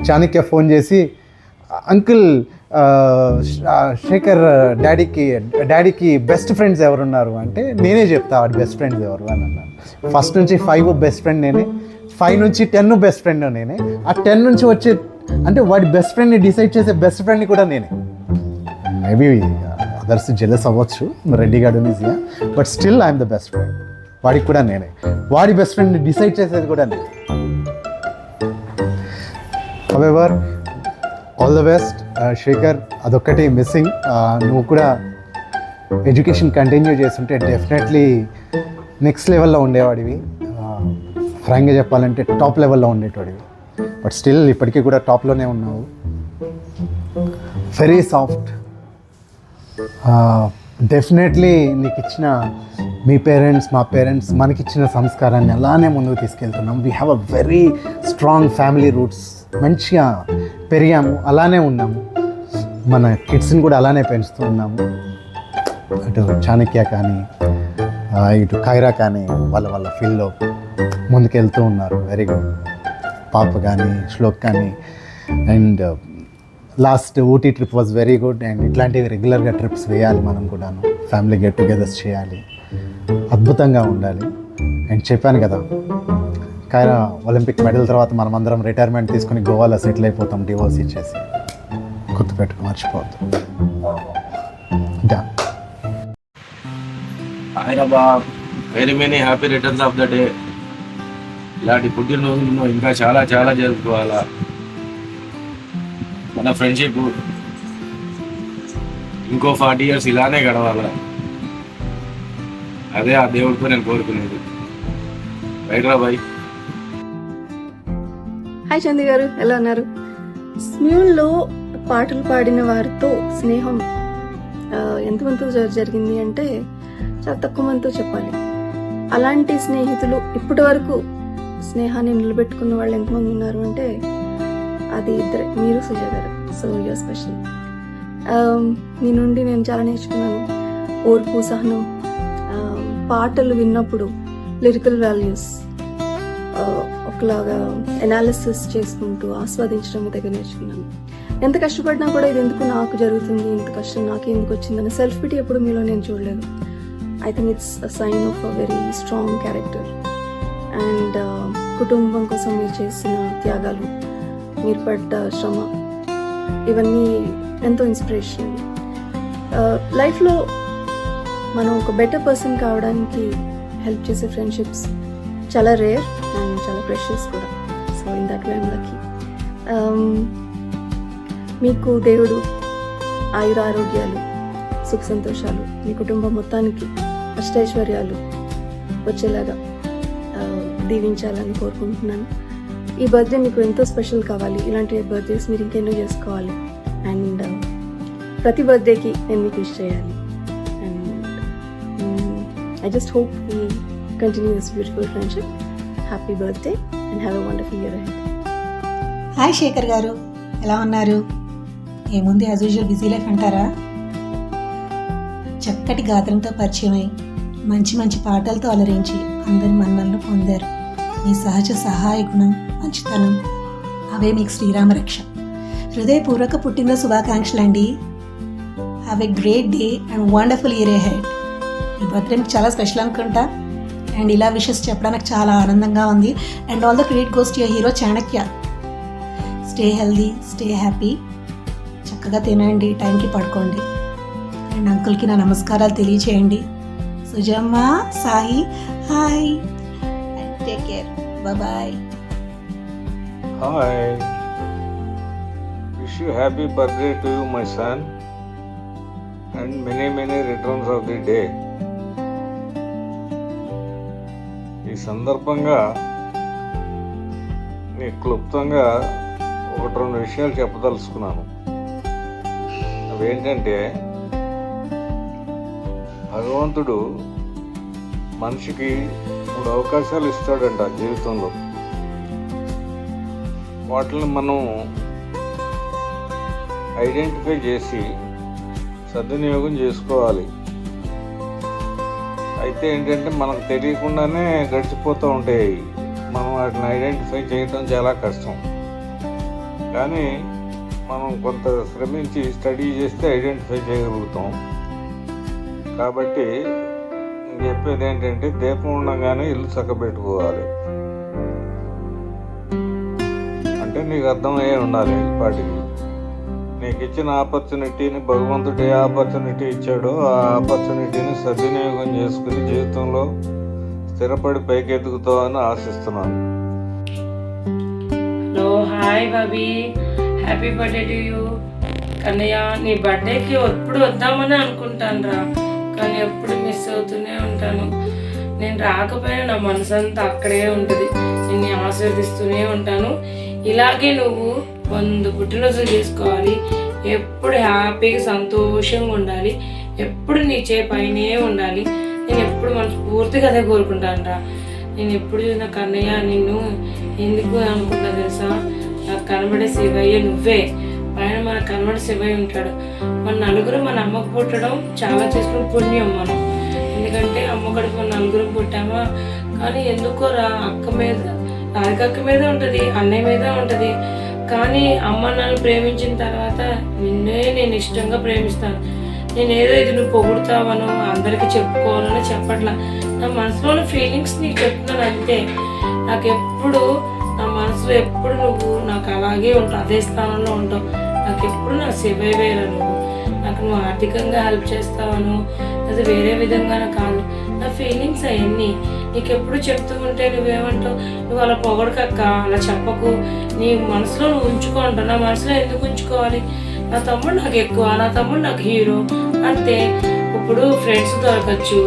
చాణక్య ఫోన్ చేసి అంకుల్ శేఖర్ డాడీకి బెస్ట్ ఫ్రెండ్స్ ఎవరున్నారు అంటే నేనే చెప్తా వాడి బెస్ట్ ఫ్రెండ్స్ ఎవరు అని అన్నాను. ఫస్ట్ నుంచి 5 బెస్ట్ ఫ్రెండ్ నేనే, 5 నుంచి 10 బెస్ట్ ఫ్రెండ్ నేనే, ఆ 10 నుంచి వచ్చే అంటే వాడి బెస్ట్ ఫ్రెండ్ని డిసైడ్ చేసే బెస్ట్ ఫ్రెండ్ని కూడా నేనే. మేబీ అదర్స్ జెలస్ అవ్వచ్చు, రెడ్డి గార్డు ఈజీగా, but still I'm the best friend. వాడికి కూడా నేనే. వాడి బెస్ట్ ఫ్రెండ్ని డిసైడ్ చేసేది కూడా నేనే. However all the best Shekhar. అదొక్కటి మిస్సింగ్. నువ్వు కూడా ఎడ్యుకేషన్ కంటిన్యూ చేస్తుంటే డెఫినెట్లీ నెక్స్ట్ లెవెల్లో ఉండేవాడివి. ఫ్రాంక్గా చెప్పాలంటే టాప్ లెవెల్లో ఉండేటవాడివి. బట్ స్టిల్ ఇప్పటికీ కూడా టాప్లోనే ఉన్నావు. Very soft. డెఫినెట్లీ నీకు ఇచ్చిన మీ పేరెంట్స్ మా పేరెంట్స్ మనకిచ్చిన సంస్కారాన్ని అలానే ముందుకు తీసుకెళ్తున్నాం. We have a very strong family roots. మంచిగా పెరిగాము, అలానే ఉన్నాము. మన కిడ్స్ని కూడా అలానే పెంచుతూ ఉన్నాము. అటు చాణక్య కానీ ఇటు ఖైరా కానీ వాళ్ళ ఫీల్డ్లో ముందుకెళ్తూ ఉన్నారు. Very good. పాప కానీ శ్లోక్ కానీ. And last Ooty trip was very good. And ఇట్లాంటివి రెగ్యులర్గా ట్రిప్స్ వేయాలి, మనం కూడాను ఫ్యామిలీ గెట్ టుగెదర్స్ చేయాలి, అద్భుతంగా ఉండాలి. అండ్ చెప్పాను కదా, ఖైరా ఒలింపిక్ మెడల్ తర్వాత మనమందరం రిటైర్మెంట్ తీసుకుని గోవాలో సెటిల్ అయిపోతాం, డివోర్స్ ఇచ్చేసి. గుర్తుపెట్టుకు, మర్చిపోవద్దు. డన్. ఆయన Bob, very many happy returns of the day. ఇలాంటి పుట్టినరోజులు నువ్వు ఇంకా చాలా చాలా జరుపుకోవాలా. మన ఫ్రెండ్షిప్ ఇంకో 40 years ఇలానే గడవాలా. అదే ఆ దేవుడితో నేను కోరుకునేది. రైట్ రా బాయ్. హాయ్ చంది గారు, ఎలా ఉన్నారు? స్మ్యూల్లో పాటలు పాడిన వారితో స్నేహం ఎంతమందితో జరిగింది అంటే చాలా తక్కువ మందితో చెప్పాలి. అలాంటి స్నేహితులు ఇప్పటి వరకు స్నేహాన్ని నిలబెట్టుకున్న వాళ్ళు ఎంతమంది ఉన్నారు అంటే అది ఇద్దరే, మీరు సుజయ్ గారు. So you're special. మీ నుండి నేను చాలా నేర్చుకున్నాను. ఓర్పు, సహనం, పాటలు విన్నప్పుడు లిరికల్ వాల్యూస్ ఒకలాగా ఎనాలిసిస్ చేసుకుంటూ ఆస్వాదించడం మీ దగ్గర నేర్చుకున్నాను. ఎంత కష్టపడినా కూడా ఇది ఎందుకు నాకు జరుగుతుంది, ఇంత కష్టం నాకే ఎందుకు వచ్చిందని సెల్ఫ్ పిటీ ఎప్పుడు మీలో నేను చూడలేదు. I think it's a sign of a very strong character. And కుటుంబం కోసం మీరు చేసిన త్యాగాలు, మీరు పడ్డ శ్రమ, ఇవన్నీ ఎంతో ఇన్స్పిరేషన్. లైఫ్లో మనం ఒక బెటర్ పర్సన్ కావడానికి హెల్ప్ చేసే ఫ్రెండ్షిప్స్ చాలా రేర్ అండ్ చాలా ప్రెషియస్ కూడా. So in that way I'm lucky. మీకు దేవుడు ఆయురారోగ్యాలు, సుఖ సంతోషాలు, మీ కుటుంబం మొత్తానికి అష్టైశ్వర్యాలు వచ్చేలాగా దీవించాలని కోరుకుంటున్నాను. ఈ బర్త్డే మీకు ఎంతో స్పెషల్ కావాలి. ఇలాంటి బర్త్డేస్ మీరు ఇంకెన్నో చేసుకోవాలి. అండ్ ప్రతి బర్త్డేకి నేను మీకు విష్ చేయాలి. And I just hope we continue this beautiful friendship. Happy birthday and have a wonderful year ahead. Hi Shekhar garu, ఎలా ఉన్నారు? ఏముంది, యాజ్ యూజువల్ బిజీ లైఫ్ అంటారా? చక్కటి గాత్రంతో పరిచయమై మంచి మంచి పాటలతో అలరించి అందరి మన్నలను పొందారు. మీ సహజ సహాయ గుణం, మంచితనం, అవే మీకు శ్రీరామ రక్ష. హృదయపూర్వక పుట్టిన శుభాకాంక్షలు అండి. Have a great day and wonderful year ahead. ఈ బర్త్డే మీకు చాలా స్పెషల్ అనుకుంటా. అండ్ ఇలా విషెస్ చెప్పడం నాకు చాలా ఆనందంగా ఉంది. And all the credit goes to your hero Chanakya. Stay healthy, stay happy, చక్కగా తినండి, టైంకి పడుకోండి. అండ్ అంకుల్కి నా నమస్కారాలు తెలియచేయండి. Sujamma, Sai, hi, and take care, bye. Hi, wish you happy birthday to you my son and many many returns of the day. ఈ సందర్భంగా నీకు క్లుప్తంగా 1-2 విషయాలు చెప్పదలుచుకున్నాను. అవేంటంటే, భగవంతుడు మనిషికి 3 అవకాశాలు ఇస్తాడంట జీవితంలో. వాటిని మనం ఐడెంటిఫై చేసి సద్వినియోగం చేసుకోవాలి. అయితే ఏంటంటే, మనకు తెలియకుండానే గడిచిపోతూ ఉంటాయి. మనం వాటిని ఐడెంటిఫై చేయడం చాలా కష్టం. కానీ మనం కొంత శ్రమించి స్టడీ చేస్తే ఐడెంటిఫై చేయగలుగుతాం. కాబట్టి నేను చెప్పేది ఏంటంటే, దీపం ఉండగానే ఇల్లు చక్కబెట్టుకోవాలి. అంటే నీకు అర్థమయ్యే ఉండాలి. వాటికి నీకు ఇచ్చిన ఆపర్చునిటీని, భగవంతుడు ఏ ఆపర్చునిటీ ఇచ్చాడో ఆ ఆపర్చునిటీని సద్వినియోగం చేసుకుని జీవితంలో స్థిరపడి పైకెదుగుతావని ఆశిస్తున్నాను. Hello, hi Bobby, happy birthday to you. Kannayya, నీ బర్త్డేకి ఎప్పుడు వద్దామని అనుకుంటాను రా, కానీ ఎప్పుడు మిస్ అవుతూనే ఉంటాను. నేను రాకపోయినా నా మనసు అంతా అక్కడే ఉంటుంది. నిన్ను ఆశీర్దిస్తూనే ఉంటాను. ఇలాగే నువ్వు 100 పుట్టినరోజులు చేసుకోవాలి. ఎప్పుడు హ్యాపీగా సంతోషంగా ఉండాలి. ఎప్పుడు నీ పైనే ఉండాలి. నేను ఎప్పుడు మనస్ఫూర్తిగా అదే కోరుకుంటాను రా. నేను ఎప్పుడు చూసిన కన్నయ్య నిన్ను ఎందుకు అనుకుంటా తెలుసా, నాకు కనబడే శివయ్య నువ్వే, పైన మనకు కనబడే శివయ్య ఉంటాడు. మన నలుగురు మన అమ్మకు పుట్టడం చాలా చేసుకుని పుణ్యం మనం. ఎందుకంటే అమ్మ కడుపు మన నలుగురు పుట్టామా, కానీ ఎందుకో రా అక్క మీద, రాధికక్క మీద ఉంటుంది, అన్నయ్య మీద ఉంటుంది. కానీ అమ్మ నన్ను ప్రేమించిన తర్వాత నిన్నే నేను ఇష్టంగా ప్రేమిస్తాను. నేను ఏదో ఇది నువ్వు పొగుడుతావను అందరికీ చెప్పుకోవాలని చెప్పట్లా, నా మనసులోని ఫీలింగ్స్ నీకు చెప్తున్నాను అంతే. నాకు ఎప్పుడు నా మనసులో ఎప్పుడు నువ్వు నాకు అలాగే ఉంటావు, అదే స్థానంలో ఉంటావు. నాకు ఎప్పుడు నా శివయ్యవేరా నువ్వు. నాకు నువ్వు ఆర్థికంగా హెల్ప్ చేస్తావను, అది వేరే విధంగా కాదు. నా ఫీలింగ్స్ అవన్నీ నీకు ఎప్పుడు చెప్తూ ఉంటే నువ్వేమంటావు, నువ్వు అలా పొగడకక్క, అలా చెప్పకు, నీ మనసులో నువ్వు ఉంచుకో అంటావు. నా మనసులో ఎందుకు ఉంచుకోవాలి? నా తమ్ముడు నాకు ఎక్కువ, నా తమ్ముడు నాకు హీరో అంతే. ఇప్పుడు ఫ్రెండ్స్ దొరకచ్చు,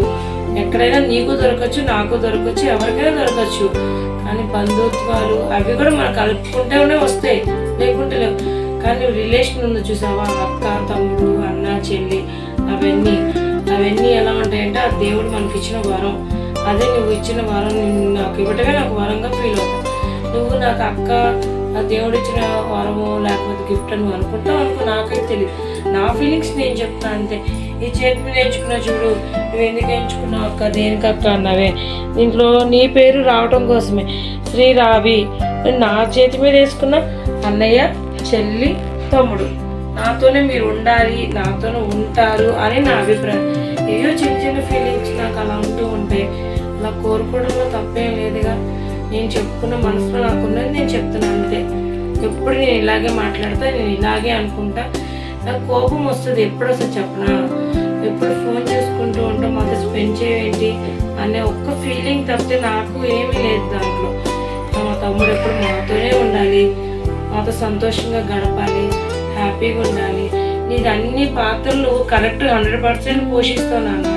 ఎక్కడైనా నీకు దొరకచ్చు, నాకు దొరకచ్చు, ఎవరికైనా దొరకచ్చు. కానీ బంధుత్వాలు అవి కూడా మనం కలుపుకుంటూనే వస్తాయి, లేకుంటే లేవు. కానీ రిలేషన్ ఉంది చూసావా, అక్క తమ్ముడు అన్న చెల్లి, అవన్నీ ఎలా ఉంటాయంటే ఆ దేవుడు మనకి ఇచ్చిన వరం. అదే నువ్వు ఇచ్చిన వరం, నాకు ఇవ్వటమే నాకు వరంగా ఫీల్ అవుతావు. నువ్వు నాకు అక్క, ఆ దేవుడు ఇచ్చిన వరము లేకపోతే గిఫ్ట్ అని అనుకుంటావు అనుకో, నాకైతే తెలియదు. నా ఫీలింగ్స్ నేను చెప్తాను అంతే. ఈ చేతి మీద ఎంచుకున్నా చూడు, నువ్వు ఎందుకు ఎంచుకున్నావు అక్క, దేనికి అక్క అన్నావే, దీంట్లో నీ పేరు రావటం కోసమే. శ్రీరావి నా చేతి మీద వేసుకున్న అన్నయ్య చెల్లి తమ్ముడు, నాతోనే మీరు ఉండాలి, నాతోనే ఉంటారు అని నా అభిప్రాయం. ఏయో చిన్న చిన్న ఫీలింగ్స్ నాకు అలా ఉంటూ ఉంటాయి. అలా కోరుకోవడంలో తప్పేం లేదుగా. నేను చెప్పుకున్న మనసులో నాకున్నది నేను చెప్తున్నాను అంతే. ఎప్పుడు నేను ఇలాగే మాట్లాడతా, నేను ఇలాగే అనుకుంటా. నాకు కోపం వస్తుంది, ఎప్పుడు వస్తుంది చెప్పనా, ఎప్పుడు ఫోన్ చేసుకుంటూ ఉంటాం, మాతో స్పెండ్ చేయండి అనే ఒక్క ఫీలింగ్ తప్పితే నాకు ఏమీ లేదు దాంట్లో. మా తమ్ముడు ఎప్పుడు మాతోనే ఉండాలి, మాతో సంతోషంగా గడపాలి, హ్యాపీగా ఉండాలి. నీది అన్ని పాత్రలు కరెక్ట్ 100% పోషిస్తున్నాను.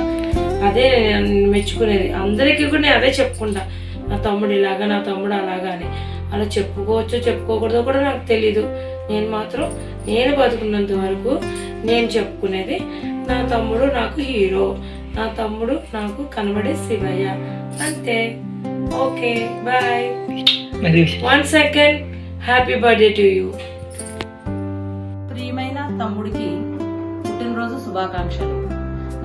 అదే నేను మెచ్చుకునేది. అందరికీ కూడా నేను అదే చెప్పుకుంటా, నా తమ్ముడు ఇలాగా, నా తమ్ముడు అలాగా అని. అలా చెప్పుకోవచ్చో చెప్పుకోకూడదో కూడా నాకు తెలీదు. నేను మాత్రం నేను బతుకున్నంత వరకు నేను చెప్పుకునేది, నా తమ్ముడు నాకు హీరో, నా తమ్ముడు నాకు కనబడే శివయ్య అంతే. Okay bye. 1 second. Happy birthday to you. ప్రియమైన తమ్ముడికి పుట్టినరోజు శుభాకాంక్షలు.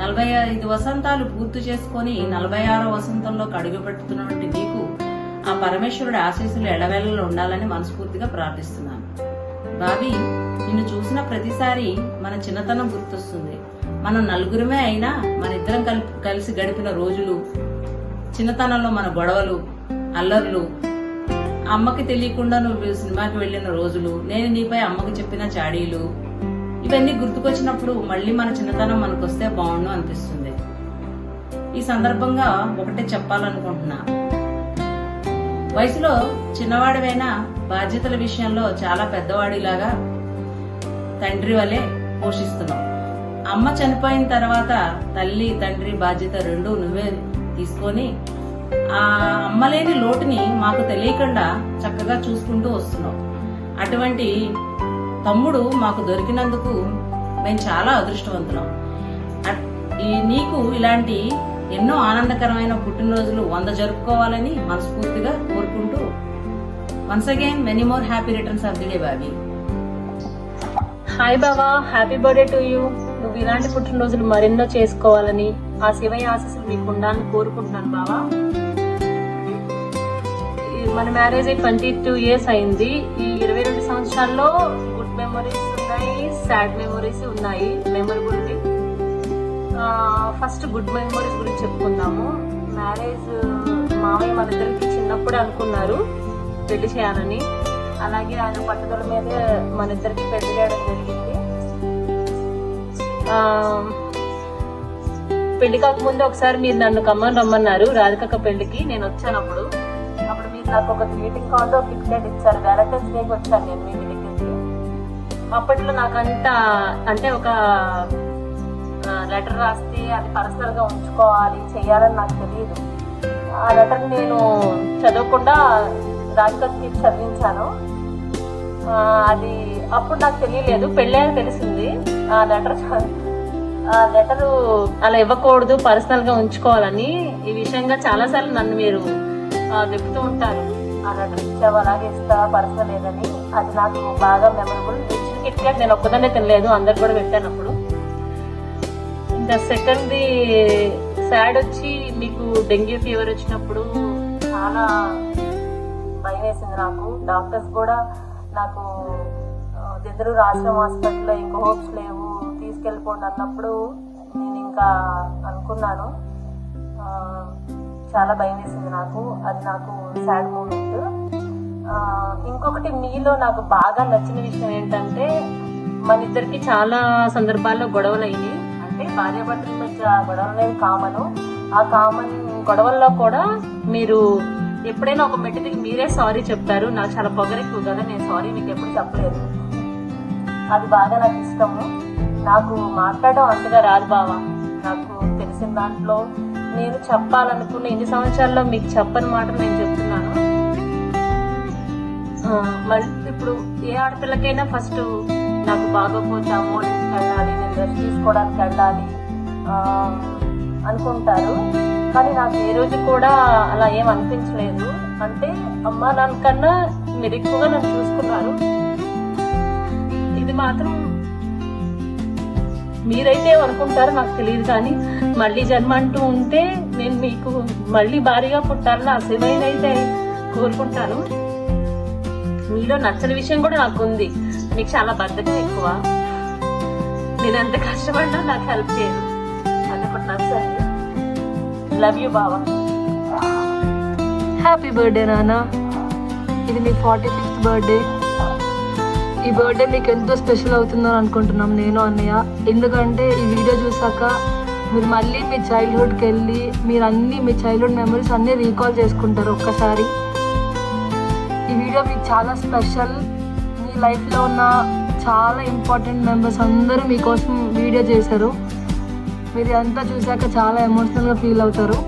45 వసంతాలు పూర్తి చేసుకొని 46వ వసంతంలోకి అడుగుపెడుతున్నటువంటి నీకు ఆ పరమేశ్వరుడి ఆశీస్సులు ఎడవేళలో ఉండాలని మనస్ఫూర్తిగా ప్రార్థిస్తున్నాను. బాబీ, నిన్ను చూసిన ప్రతిసారి మన చిన్నతనం గుర్తొస్తుంది. మనం నలుగురమే అయినా మన ఇద్దరం కలిసి గడిపిన రోజులు, చిన్నతనంలో మన గొడవలు, అల్లర్లు, అమ్మకి తెలియకుండా నువ్వు సినిమాకి వెళ్ళిన రోజులు, నేను నీపై అమ్మకి చెప్పిన చాడీలు, ఇవన్నీ గుర్తుకొచ్చినప్పుడు మళ్ళీ మన చిన్నతనం మనకొస్తే బాగుండు అనిపిస్తుంది. ఈ సందర్భంగా ఒకటే చెప్పాలనుకుంటున్నా, వయసులో చిన్నవాడివైనా బాధ్యతల విషయంలో చాలా పెద్దవాడిలాగా తండ్రి వలె పోషిస్తున్నావు. అమ్మ చనిపోయిన తర్వాత తల్లి తండ్రి బాధ్యత రెండూ నువ్వే తీసుకొని ఆ అమ్మలేని లోటుని మాకు తెలియకుండా చక్కగా చూసుకుంటూ వస్తున్నావు. అటువంటి తమ్ముడు మాకు దొరికినందుకు మేము చాలా అదృష్టవంతులం. నీకు ఇలాంటి ఎన్నో ఆనందకరమైన పుట్టినరోజులు 100 జరుపుకోవాలని మనస్ఫూర్తిగా కోరుకుంటూ once again many more happy returns of the day Bobby. Hi బావా, హ్యాపీ బర్త్డే టు యూ. నువ్వు ఇలాంటి పుట్టినరోజులు మరెన్నో చేసుకోవాలని, ఆ శివయ్య ఆశీస్సులు మీకు ఉండాలని కోరుకుంటున్నాను బావా. మన మ్యారేజ్ 22 years అయింది. ఈ 22 సంవత్సరాల్లో గుడ్ మెమరీస్ ఉన్నాయి, సాడ్ మెమరీస్ ఉన్నాయి. మెమరబుల్ది ఫస్ట్ గుడ్ మెమరీస్ గురించి చెప్పుకుందాము. మ్యారేజ్ మావయ్య మన ఇద్దరికి చిన్నప్పుడే అనుకున్నారు పెళ్లి చేయాలని. అలాగే ఆయన పట్టుదల మీదే మన ఇద్దరికి పెళ్లి చేయడం జరిగింది. పెళ్లి కాకముందు ఒకసారి మీరు నన్ను కమ్మని రమ్మన్నారు రాధికక్క పెళ్లికి. నేను వచ్చాను. అప్పుడు మీరు నాకు ఒక గ్రీటింగ్ కార్డు, గిఫ్ట్ కార్డ్ ఇచ్చారు. వ్యాలంటైన్స్ డేకి వచ్చాను నేను మీ దగ్గరికి. అప్పట్లో నాకంట అంటే ఒక లెటర్ రాస్తే అది పర్సనల్ గా ఉంచుకోవాలి, చెయ్యాలని నాకు తెలియదు. ఆ లెటర్ నేను చదవకుండా రాధికకి చదివించాను. అది అప్పుడు నాకు తెలియలేదు, పెళ్ళాక తెలిసింది. ఆ లెటర్ ఆ లెటరు అలా ఇవ్వకూడదు, పర్సనల్గా ఉంచుకోవాలని ఈ విషయంగా చాలాసార్లు నన్ను మీరు చెప్తూ ఉంటారు. ఆ లెటర్ ఇచ్చావు అలాగే ఇస్తా, పర్సనల్ లేదని. అది నాకు బాగా మెమరబుల్. ఇచ్చిన కిట్ క్యాట్ నేను ఒక్కదాన్నే తినలేదు, అందరు కూడా పెట్టాను అప్పుడు. ఇంకా సెకండ్ది సాడ్ వచ్చి మీకు డెంగ్యూ ఫీవర్ వచ్చినప్పుడు చాలా భయం వేసింది నాకు. డాక్టర్స్ కూడా నాకు ఇద్దరు రాష్ట్రం హాస్పిటల్లో ఇంకా హోప్స్ లేవు, తీసుకెళ్ళిపోండి అన్నప్పుడు నేను ఇంకా అనుకున్నాను. చాలా భయం వేసింది నాకు. అది నాకు సాడ్ మూమెంట్. ఇంకొకటి మీలో నాకు బాగా నచ్చిన విషయం ఏంటంటే, మన ఇద్దరికి చాలా సందర్భాల్లో గొడవలు అయినాయి. అంటే భార్యాభర్తల మధ్య గొడవలు అనేది కామను. ఆ కామన్ గొడవల్లో కూడా మీరు ఎప్పుడైనా ఒక మెట్టు దిగి మీరే సారీ చెప్తారు. నాకు చాలా పొగరెక్కువ కదా, నేను సారీ మీకు ఎప్పుడు చెప్పలేదు. అది బాగా నాకు ఇష్టము. నాకు మాట్లాడడం అంతగా రాదు బావా. నాకు తెలిసిన దాంట్లో నేను చెప్పాలనుకున్న ఇన్ని సంవత్సరాల్లో మీకు చెప్పని మాటలు నేను చెప్తున్నాను. మళ్ళీ ఇప్పుడు ఏ ఆడపిల్లకైనా ఫస్ట్ నాకు బాగోపోతే అమ్మోళ్ళకి వెళ్ళాలి, నేను రెస్ట్ తీసుకోవడానికి వెళ్ళాలి అనుకుంటారు. కానీ నాకు ఏ రోజు కూడా అలా ఏం అనిపించలేదు. అంటే అమ్మ నాన్నకన్నా మీరు ఎక్కువగా నన్ను చూసుకున్నారు. ఇది మాత్రం మీరైతే అనుకుంటారో నాకు తెలియదు, కానీ మళ్ళీ జన్మ అంటూ ఉంటే నేను మీకు మళ్ళీ భారీగా పుట్టాలని ఆ శివైన అయితే కోరుకుంటాను. మీలో నచ్చని విషయం కూడా నాకు ఉంది, మీకు చాలా బద్ధకం ఎక్కువ. నేను ఎంత కష్టపడినా నాకు హెల్ప్ చేయదు, అది ఒకటి నచ్చండి. లవ్ యూ బావా. హ్యాపీ బర్త్డే నాన్న. ఇది మీ 45th బర్త్డే. ఈ బర్త్డే మీకు ఎంతో స్పెషల్ అవుతుందని అనుకుంటున్నాం నేను అన్నయ్య. ఎందుకంటే ఈ వీడియో చూసాక మీరు మళ్ళీ మీ చైల్డ్హుడ్కి వెళ్ళి మీరు అన్నీ మీ చైల్డ్హుడ్ మెమరీస్ అన్నీ రీకాల్ చేసుకుంటారు ఒక్కసారి. ఈ వీడియో మీకు చాలా స్పెషల్. మీ లైఫ్లో ఉన్న చాలా ఇంపార్టెంట్ మెంబర్స్ అందరూ మీకోసం వీడియో చేశారు. మీరు అంతా చూసాక చాలా ఎమోషనల్గా ఫీల్ అవుతారు.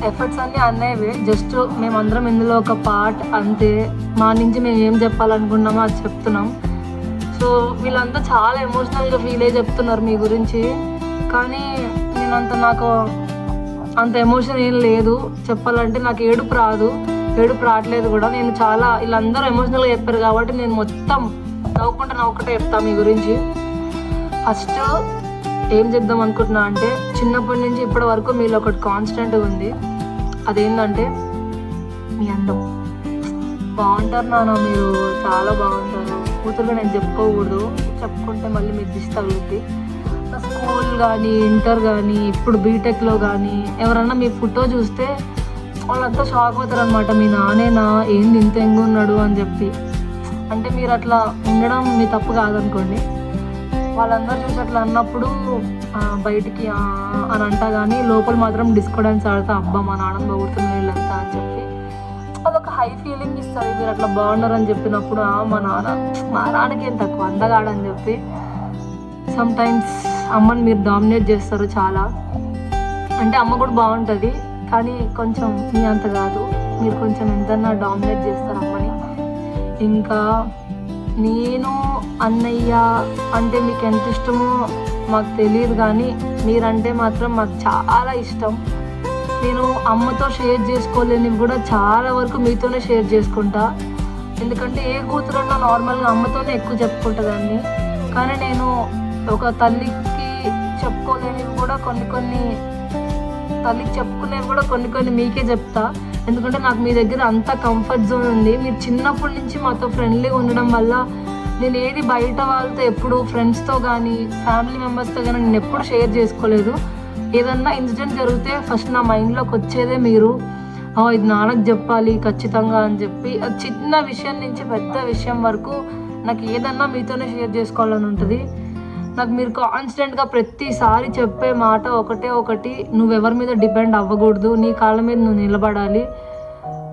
ఎఫర్ట్స్ అన్నీ అన్నయ్యవే, జస్ట్ మేమందరం ఇందులో ఒక పార్ట్ అంతే. మా నుంచి మేము ఏం చెప్పాలనుకున్నామో అది చెప్తున్నాం. సో వీళ్ళంతా చాలా ఎమోషనల్గా ఫీల్ అయ్యి చెప్తున్నారు మీ గురించి. కానీ నాకు అంత ఎమోషన్ ఏం లేదు. చెప్పాలంటే నాకు ఏడుపు రావట్లేదు కూడా. నేను చాలా వీళ్ళందరూ ఎమోషనల్గా చెప్పారు కాబట్టి నేను మొత్తం నవ్వుకుంటే చెప్తాను మీ గురించి. ఫస్ట్ ఏం చెప్దాం అనుకుంటున్నా అంటే, చిన్నప్పటి నుంచి ఇప్పటి వరకు మీలో ఒకటి కాన్స్టెంట్గా ఉంది. అదేంటంటే మీ అందం. బాగుంటారు నాన్న, మీరు చాలా బాగుంటారు. కూతురుగా నేను చెప్పుకోకూడదు, చెప్పుకుంటే మళ్ళీ మీకు దిష్టి తగులుద్ది. స్కూల్ కానీ ఇంటర్ కానీ ఇప్పుడు బీటెక్లో కానీ ఎవరన్నా మీ ఫోటో చూస్తే వాళ్ళంతా షాక్ అవుతారు అనమాట. మీ నానేనా, ఏంది ఇంత ఎంగు ఉన్నాడు అని చెప్పి. అంటే మీరు అట్లా ఉండడం మీ తప్పు కాదనుకోండి. వాళ్ళందరూ చూసి అట్లా అన్నప్పుడు బయటికి అని అంటా కానీ లోపల మాత్రం డిస్కో డాన్స్ ఆడుతా, అబ్బా మా నాన్న బాగుతుంది వీళ్ళంతా అని చెప్పి అదొక హై ఫీలింగ్ ఇస్తుంది. మీరు అట్లా బాగున్నారని చెప్పినప్పుడు మా నాన్నకి ఏం తక్కువ అందగాడని చెప్పి సమ్ టైమ్స్ అమ్మని మీరు డామినేట్ చేస్తారు చాలా. అంటే అమ్మ కూడా బాగుంటుంది కానీ కొంచెం మీ అంత కాదు, మీరు కొంచెం ఎంతన్నా డామినేట్ చేస్తారు అమ్మని. ఇంకా నేను అన్నయ్య అంటే మీకు ఎంత ఇష్టమో మాకు తెలియదు, కానీ మీరంటే మాత్రం మాకు చాలా ఇష్టం. నేను అమ్మతో షేర్ చేసుకోలేనివి కూడా చాలా వరకు మీతోనే షేర్ చేసుకుంటా. ఎందుకంటే ఏ కూతురున్నా నార్మల్గా అమ్మతోనే ఎక్కువ చెప్పుకుంటుందాన్ని. కానీ నేను ఒక తల్లికి చెప్పుకోలేనివి కూడా కొన్ని తల్లికి చెప్పుకునేవి కూడా కొన్ని మీకే చెప్తా. ఎందుకంటే నాకు మీ దగ్గర అంత కంఫర్ట్ జోన్ ఉంది. మీరు చిన్నప్పటి నుంచి మాతో ఫ్రెండ్లీగా ఉండడం వల్ల నేను ఏది బయట వాళ్ళతో ఎప్పుడు ఫ్రెండ్స్తో కానీ ఫ్యామిలీ మెంబర్స్తో కానీ నేను ఎప్పుడు షేర్ చేసుకోలేదు. ఏదన్నా ఇన్సిడెంట్ జరిగితే ఫస్ట్ నా మైండ్లోకి వచ్చేదే మీరు, ఇది నాన్నకు చెప్పాలి ఖచ్చితంగా అని చెప్పి. చిన్న విషయం నుంచి పెద్ద విషయం వరకు నాకు ఏదన్నా మీతోనే షేర్ చేసుకోవాలని ఉంటుంది. నాకు మీరు కాన్స్టెంట్గా ప్రతిసారి చెప్పే మాట ఒకటి, నువ్వెవరి మీద డిపెండ్ అవ్వకూడదు, నీ కాళ్ళ మీద నువ్వు నిలబడాలి,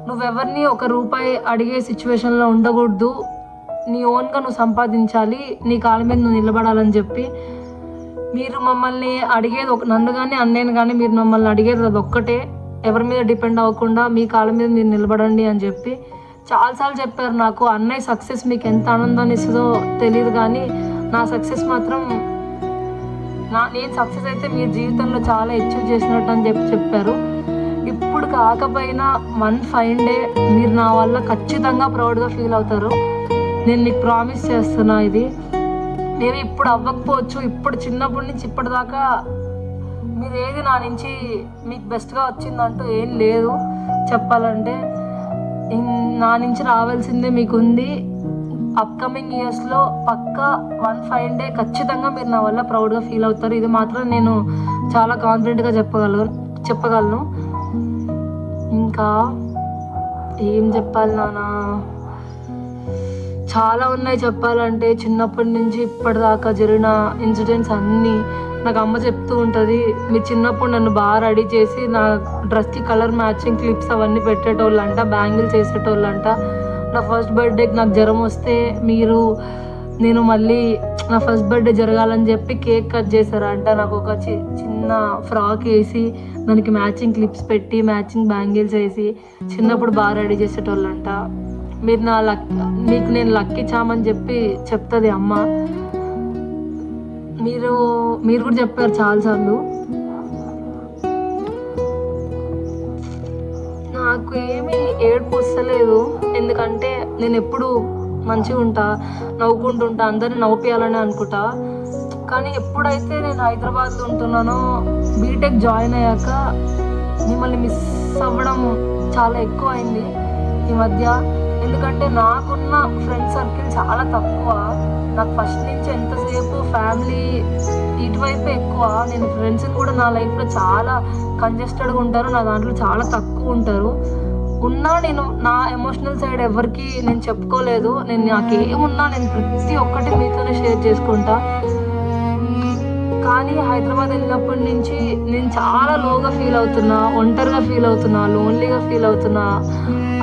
నువ్వెవరిని ₹1 అడిగే సిచ్యువేషన్లో ఉండకూడదు, నీ ఓన్గా నువ్వు సంపాదించాలి, నీ కాళ్ళ మీద నువ్వు నిలబడాలని చెప్పి మీరు మమ్మల్ని అడిగేది నన్ను కానీ అన్నయ్యను కానీ మీరు మమ్మల్ని అడిగేది అది ఒక్కటే, ఎవరి మీద డిపెండ్ అవ్వకుండా మీ కాళ్ళ మీద మీరు నిలబడండి అని చెప్పి చాలాసార్లు చెప్పారు. నాకు అన్నయ్య సక్సెస్ మీకు ఎంత ఆనందాన్ని ఇస్తుందో తెలియదు, కానీ నా సక్సెస్ మాత్రం నేను సక్సెస్ అయితే మీరు జీవితంలో చాలా అచీవ్ చేసినట్టు అని చెప్పారు. ఇప్పుడు కాకపోయినా వన్ ఫైన్ డే మీరు నా వల్ల ఖచ్చితంగా ప్రౌడ్గా ఫీల్ అవుతారు. నేను మీకు ప్రామిస్ చేస్తున్నా. ఇది నేను ఇప్పుడు అవ్వకపోవచ్చు, ఇప్పుడు చిన్నప్పటి నుంచి ఇప్పటిదాకా మీరు ఏది నా నుంచి మీకు బెస్ట్గా వచ్చిందంటూ ఏం లేదు. చెప్పాలంటే నా నుంచి రావాల్సిందే మీకు ఉంది. అప్కమింగ్ ఇయర్స్లో పక్కా వన్ ఫైన్ డే ఖచ్చితంగా మీరు నా వల్ల ప్రౌడ్గా ఫీల్ అవుతారు. ఇది మాత్రం నేను చాలా కాన్ఫిడెంట్గా చెప్పగలను. ఇంకా ఏం చెప్పాలి నాన్న, చాలా ఉన్నాయి చెప్పాలంటే. చిన్నప్పటి నుంచి ఇప్పటిదాకా జరిగిన ఇన్సిడెంట్స్ అన్నీ నాకు అమ్మ చెప్తూ ఉంటుంది. మీరు చిన్నప్పుడు నన్ను బాగా రెడీ చేసి నా డ్రెస్కి కలర్ మ్యాచింగ్ క్లిప్స్ అవన్నీ పెట్టేటోళ్ళంట, బ్యాంగిల్స్ వేసేటోళ్ళంట. నా ఫస్ట్ బర్త్డేకి నాకు జ్వరం వస్తే నేను మళ్ళీ నా ఫస్ట్ బర్త్డే జరగాలని చెప్పి కేక్ కట్ చేశారంట. నాకు ఒక చిన్న ఫ్రాక్ వేసి దానికి మ్యాచింగ్ క్లిప్స్ పెట్టి మ్యాచింగ్ బ్యాంగిల్స్ వేసి చిన్నప్పుడు బాగా రెడీ చేసేటోళ్ళంట. మీకు నేను లక్కీ చామని చెప్పి చెప్తుంది అమ్మ. మీరు కూడా చెప్పారు చాలాసార్లు. నాకు ఏమీ ఏడుపు వస్తలేదు, ఎందుకంటే నేను ఎప్పుడు మంచిగా ఉంటా, నవ్వుకుంటుంటా, అందరిని నవ్వుపియాలని అనుకుంటా. కానీ ఎప్పుడైతే నేను హైదరాబాద్లో ఉంటున్నానో, బీటెక్ జాయిన్ అయ్యాక మిమ్మల్ని మిస్ అవ్వడం చాలా ఎక్కువ అయింది ఈ మధ్య. ఎందుకంటే నాకున్న ఫ్రెండ్ సర్కిల్ చాలా తక్కువ. నాకు ఫస్ట్ నుంచి ఎంతసేపు ఫ్యామిలీ ఇటువైపు ఎక్కువ. నేను ఫ్రెండ్స్ని కూడా నా లైఫ్లో చాలా కంజెస్టెడ్గా ఉంటారు, నా దాంట్లో చాలా తక్కువ ఉంటారు. నేను నా ఎమోషనల్ సైడ్ ఎవరికి నేను చెప్పుకోలేదు. నాకేమున్నా నేను ప్రతి ఒక్కటి మీతోనే షేర్ చేసుకుంటా. కానీ హైదరాబాద్ వెళ్ళినప్పటి నుంచి నేను చాలా లోగా ఫీల్ అవుతున్నా, ఒంటరిగా ఫీల్ అవుతున్నా, లోన్లీగా ఫీల్ అవుతున్నా.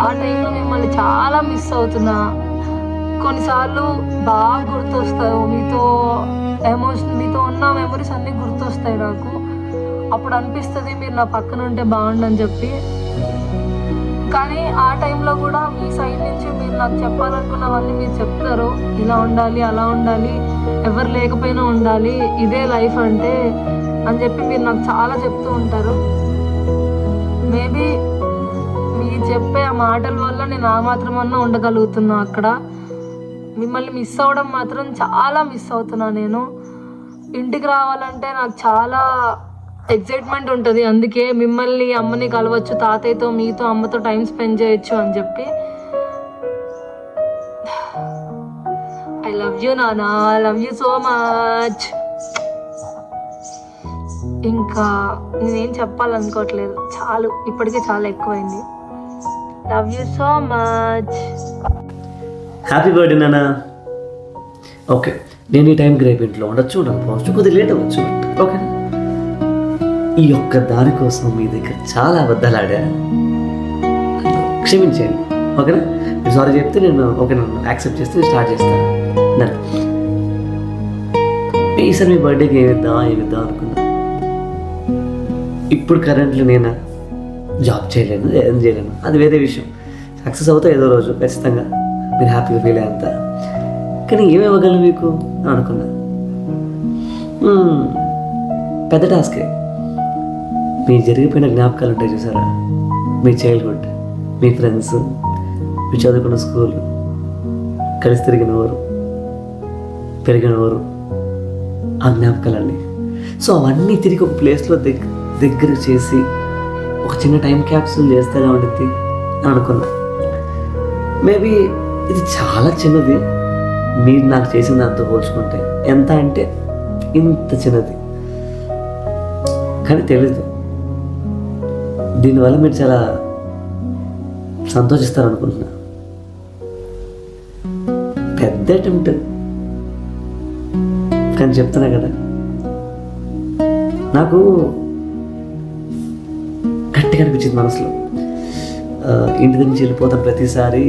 ఆ టైంలో మిమ్మల్ని చాలా మిస్ అవుతున్నా. కొన్నిసార్లు బాగా గుర్తొస్తాయి, మీతో ఉన్న మెమరీస్ అన్నీ గుర్తొస్తాయి నాకు. అప్పుడు అనిపిస్తుంది మీరు నా పక్కన ఉంటే బాగుండని చెప్పి. కానీ ఆ టైంలో కూడా మీ సైడ్ నుంచి మీరు నాకు చెప్పాలనుకున్నవన్నీ మీరు చెప్తారు. ఇలా ఉండాలి, అలా ఉండాలి, ఎవరు లేకపోయినా ఉండాలి, ఇదే లైఫ్ అంటే అని చెప్పి మీరు నాకు చాలా చెప్తూ ఉంటారు. మేబీ మీరు చెప్పే ఆ మాటల వల్ల నేను ఆ మాత్రమన్నా ఉండగలుగుతున్నా అక్కడ. మిమ్మల్ని మిస్ అవ్వడం మాత్రం చాలా మిస్ అవుతున్నా నేను. ఇంటికి రావాలంటే నాకు చాలా ఎగ్జైట్మెంట్ ఉంటుంది. అందుకే మిమ్మల్ని, అమ్మని కలవచ్చు, తాతయ్యతో, మీతో, అమ్మతో టైం స్పెండ్ చేయొచ్చు అని చెప్పి. ఐ లవ్ యూ నాన్న, I love you so much. ఇంకా నేనేం చెప్పాలనుకోవట్లేదు, చాలు, ఇప్పటికే చాలా ఎక్కువైంది. Love you so much. Happy birthday నాన్న. ఓకే, నేను ఈ టైంకి రేపు ఇంట్లో ఉండొచ్చు, కొద్దిగా లేట్ అవ్వచ్చు. ఓకే, ఈ ఒక్క దాని కోసం మీ దగ్గర చాలా అబద్ధాలు ఆడా, క్షమించేయండి. ఓకేనా? మీరు సారీ చెప్తే నేను యాక్సెప్ట్ చేస్తే నేను స్టార్ట్ చేస్తాను. ఈసారి మీ బర్త్డేకి ఏమిద్దాం అనుకున్నా. ఇప్పుడు కరెంట్లీ నేను జాబ్ చేయలేను, ఏం చేయలేను, అది వేరే విషయం. సక్సెస్ అవుతా ఏదో రోజు ఖచ్చితంగా మీరు హ్యాపీగా ఫీల్ అయ్యేంత. కానీ ఏమివ్వగలను మీకు అనుకున్నా. పెద్ద టాస్కే. మీ జరిగిపోయిన జ్ఞాపకాలు ఉంటాయి చూసారా, మీ చైల్డ్హుడ్, మీ ఫ్రెండ్స్, మీ చదువుకున్న స్కూల్, కలిసి తిరిగిన ఊరు, పెరిగిన ఊరు, ఆ జ్ఞాపకాలన్నీ. సో అవన్నీ తిరిగి ఒక ప్లేస్లో దగ్గర చేసి ఒక చిన్న టైం క్యాప్సూల్ చేస్తేనే ఉంటుంది అనుకున్నా. మేబీ ఇది చాలా చిన్నది మీరు నాకు చేసిన దాంతో పోల్చుకుంటే. ఎంత అంటే ఇంత చిన్నది, కానీ తెలీదు. దీనివల్ల మీరు చాలా సంతోషిస్తారనుకుంటున్నా. పెద్ద అటెంప్ట్, కానీ చెప్తున్నా కదా, నాకు గట్టిగా అనిపించింది మనసులో. ఇంటి నుంచి వెళ్ళిపోతాం ప్రతిసారి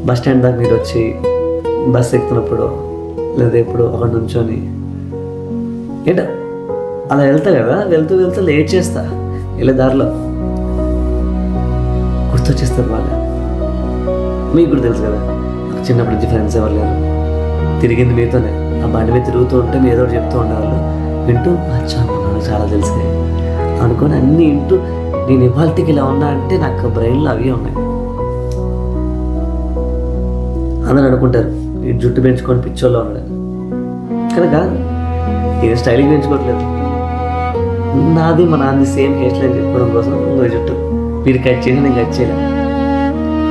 బస్ స్టాండ్ దాకా మీరు వచ్చి బస్ ఎక్కుతున్నప్పుడు లేదా ఎప్పుడు అక్కడ నుంచొని ఏంట అలా వెళ్తా కదా, వెళ్తూ లేట్ చేస్తా, వెళ్ళే దారిలో గుర్తొచ్చేస్తారు బాగా. మీకు కూడా తెలుసు కదా, చిన్నప్పటి నుంచి ఫ్రెండ్స్ ఎవరు లేరు, తిరిగింది మీతోనే, ఆ బండి మీద తిరుగుతూ ఉంటే మీరు ఏదో ఒకటి చెప్తూ ఉండేవాళ్ళు. వింటూ అచ్చా నాకు చాలా తెలిసే అనుకొని అన్నీ వింటూ నేను ఇవాళకి ఇలా ఉన్నా అంటే నాకు బ్రెయిన్లో అవి ఉన్నాయి. అందరూ అనుకుంటారు ఈ జుట్టు పెంచుకొని పిచ్చోళ్ళలో ఉన్నాడు, కానీ కాదు, నేను స్టైలింగ్ పెంచుకోవట్లేదు. నాది మా నాన్నది సేమ్ హెయిర్ స్టైల్ చెప్పుకోవడం కోసం ఇంకో జుట్టు మీరు కట్ చేసి నేను కట్ చేయలేను.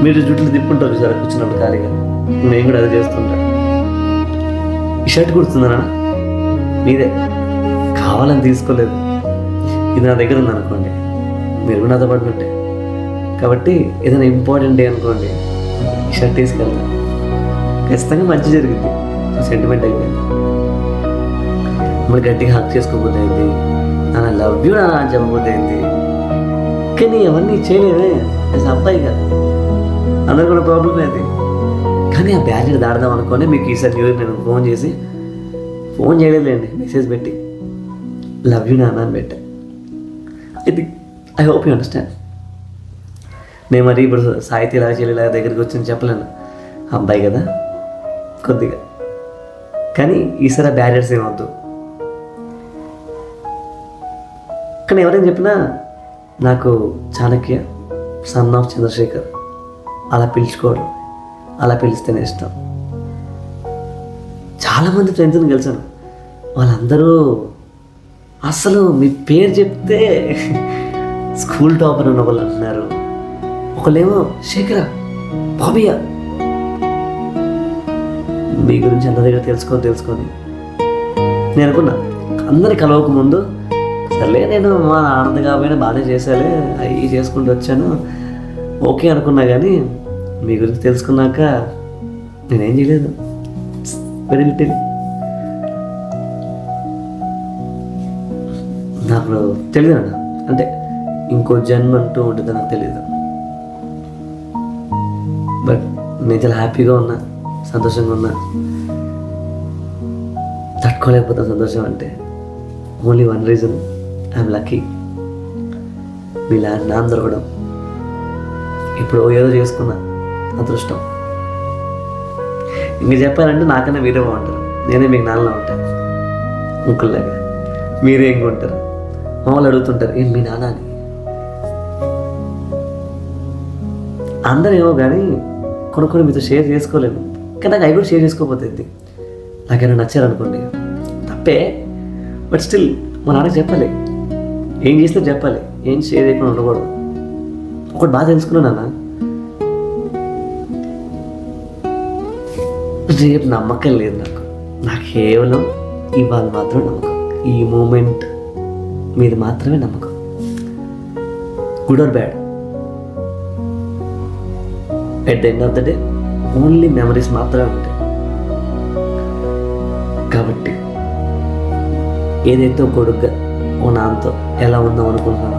మీరు జుట్లు తిప్పుంటారు చూసారా కూర్చున్నప్పుడు ఖాళీగా, నేను కూడా అదే చేస్తుంటాను. ఈ షర్ట్ కుడుతుందనా మీదే, కావాలని తీసుకోలేదు, ఇది నా దగ్గర ఉందనుకోండి మీరు కూడా నాతో పడినట్టే. కాబట్టి ఏదైనా ఇంపార్టెంట్ డే అనుకోండి ఈ షర్ట్ తీసుకెళ్తాను, ఖచ్చితంగా మంచి జరిగింది. సెంటిమెంట్ అయిపోయింది. మళ్ళీ గట్టిగా హక్ చేసుకోకపోతే అయింది, నా లవ్ యూ నా అని చెప్పకపోతే అయింది. కానీ అవన్నీ చేయలేమే యాజ్ అబ్బాయిగా, అందరికి కూడా ప్రాబ్లమే అది. కానీ ఆ బ్యారియర్ దాడదాం అనుకోని మీకు ఈసారి న్యూ ఇయర్ నేను ఫోన్ చేయలేదులేండి, మెసేజ్ పెట్టి లవ్ యూ నాన్న అని పెట్టా. ఇది ఐ హోప్ యూ అండర్స్టాండ్. నేను మరి ఇప్పుడు సాహితీ ఇలా చెల్లిలాగా దగ్గరికి వచ్చి చెప్పలేను, అబ్బాయి కదా కొద్దిగా. కానీ ఈసారి బ్యారియర్స్ ఏమవుద్దు. కానీ ఎవరైనా చెప్పినా నాకు చాణక్య సన్ ఆఫ్ చంద్రశేఖర్ అలా పిలుచుకోవడం, అలా పిలిస్తేనే ఇష్టం. చాలామంది ఫ్రెండ్స్ని కలిసాను, వాళ్ళందరూ అసలు మీ పేరు చెప్తే స్కూల్ టాపర్ ఉన్న వాళ్ళు అంటున్నారు, ఒకళ్ళేమో శేఖర బాబియా. మీ గురించి అందరి దగ్గర తెలుసుకొని నేను అనుకున్నా అందరిని కలవక ముందు సర్లే నేను మా ఆనంద కాబట్టి బాగానే చేశాలే అవి చేసుకుంటూ వచ్చాను ఓకే అనుకున్నా. కానీ మీ గురించి తెలుసుకున్నాక నేనేం చేయలేదు, వెరీ లిటిల్. నాకు తెలియదు అన్న, అంటే ఇంకో జన్మ అంటూ ఉంటుంది నాకు తెలియదు. బట్ నేను చాలా హ్యాపీగా ఉన్నా, సంతోషంగా ఉన్నా. తట్టుకోలేకపోతా సంతోషం అంటే. Only one reason, I'm lucky. మీలా నాన్న దొరకడం, ఇప్పుడు ఏదో చేసుకున్నా అదృష్టం. ఇంక చెప్పాలంటే నాకన్నా మీరే బాగుంటారు, నేనే మీకు నాన్నలా ఉంటాను ముక్కుల్లాగా. మీరే ఇంక ఉంటారు. మామూలు అడుగుతుంటారు ఏం మీ నాన్న అని. అందరేమో కానీ కొన్ని మీతో షేర్ చేసుకోలేము, కానీ నాకు అవి కూడా షేర్ చేసుకోకపోతుంది. నాకేమైనా నచ్చారనుకోండి తప్పే, బట్ స్టిల్ మా నాన్నకి చెప్పాలి, ఏం చేస్తే చెప్పాలి, ఏం షేర్ చేయకుండా ఉండకూడదు. ఒకటి బాగా తెలుసుకున్నాను, రేపు నమ్మకం లేదు నాకు కేవలం ఇవాళ మాత్రమే నమ్మకం, ఈ మూమెంట్ మీద మాత్రమే నమ్మకం. Good or bad, at the end of the day only memories మాత్రమే ఉంటాయి. కాబట్టి ఏదైతే కొడుగ్గా ఓ నాన్నతో ఎలా ఉందాం అనుకుంటున్నానో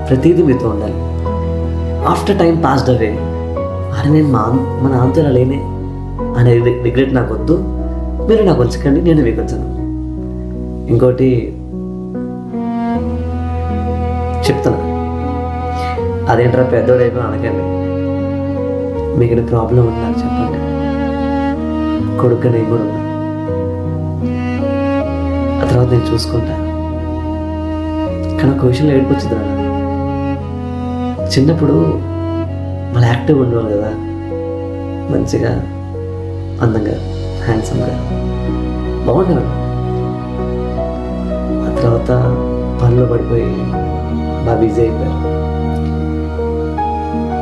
ప్రతిదీ మీతో ఉండాలి. ఆఫ్టర్ టైం పాస్డ్ అవే అరే నేను మా నాన్నతో ఇలా లేనే అనే రిగ్రెట్ నాకు వద్దు. మీరు నాకు వచ్చకండి, నేను మీకు వచ్చాను. ఇంకోటి చెప్తాను, అదేంట్రా పెద్దోడు అయిపోయి అనకండి. మీకు ప్రాబ్లం ఉంది నాకు చెప్పండి, కొడుకు నేను కూడా ఉన్నా, ఆ తర్వాత నేను చూసుకుంటా. కానీ ఒక విషయంలో ఏడుకొచ్చింది రా, చిన్నప్పుడు మళ్ళీ యాక్టివ్ ఉండేవాళ్ళు కదా, మంచిగా అందంగా హ్యాండ్సమ్గా బాగుండేవాళ్ళు. ఆ తర్వాత పనిలో పడిపోయి బాగా బిజీ అయిపోయారు.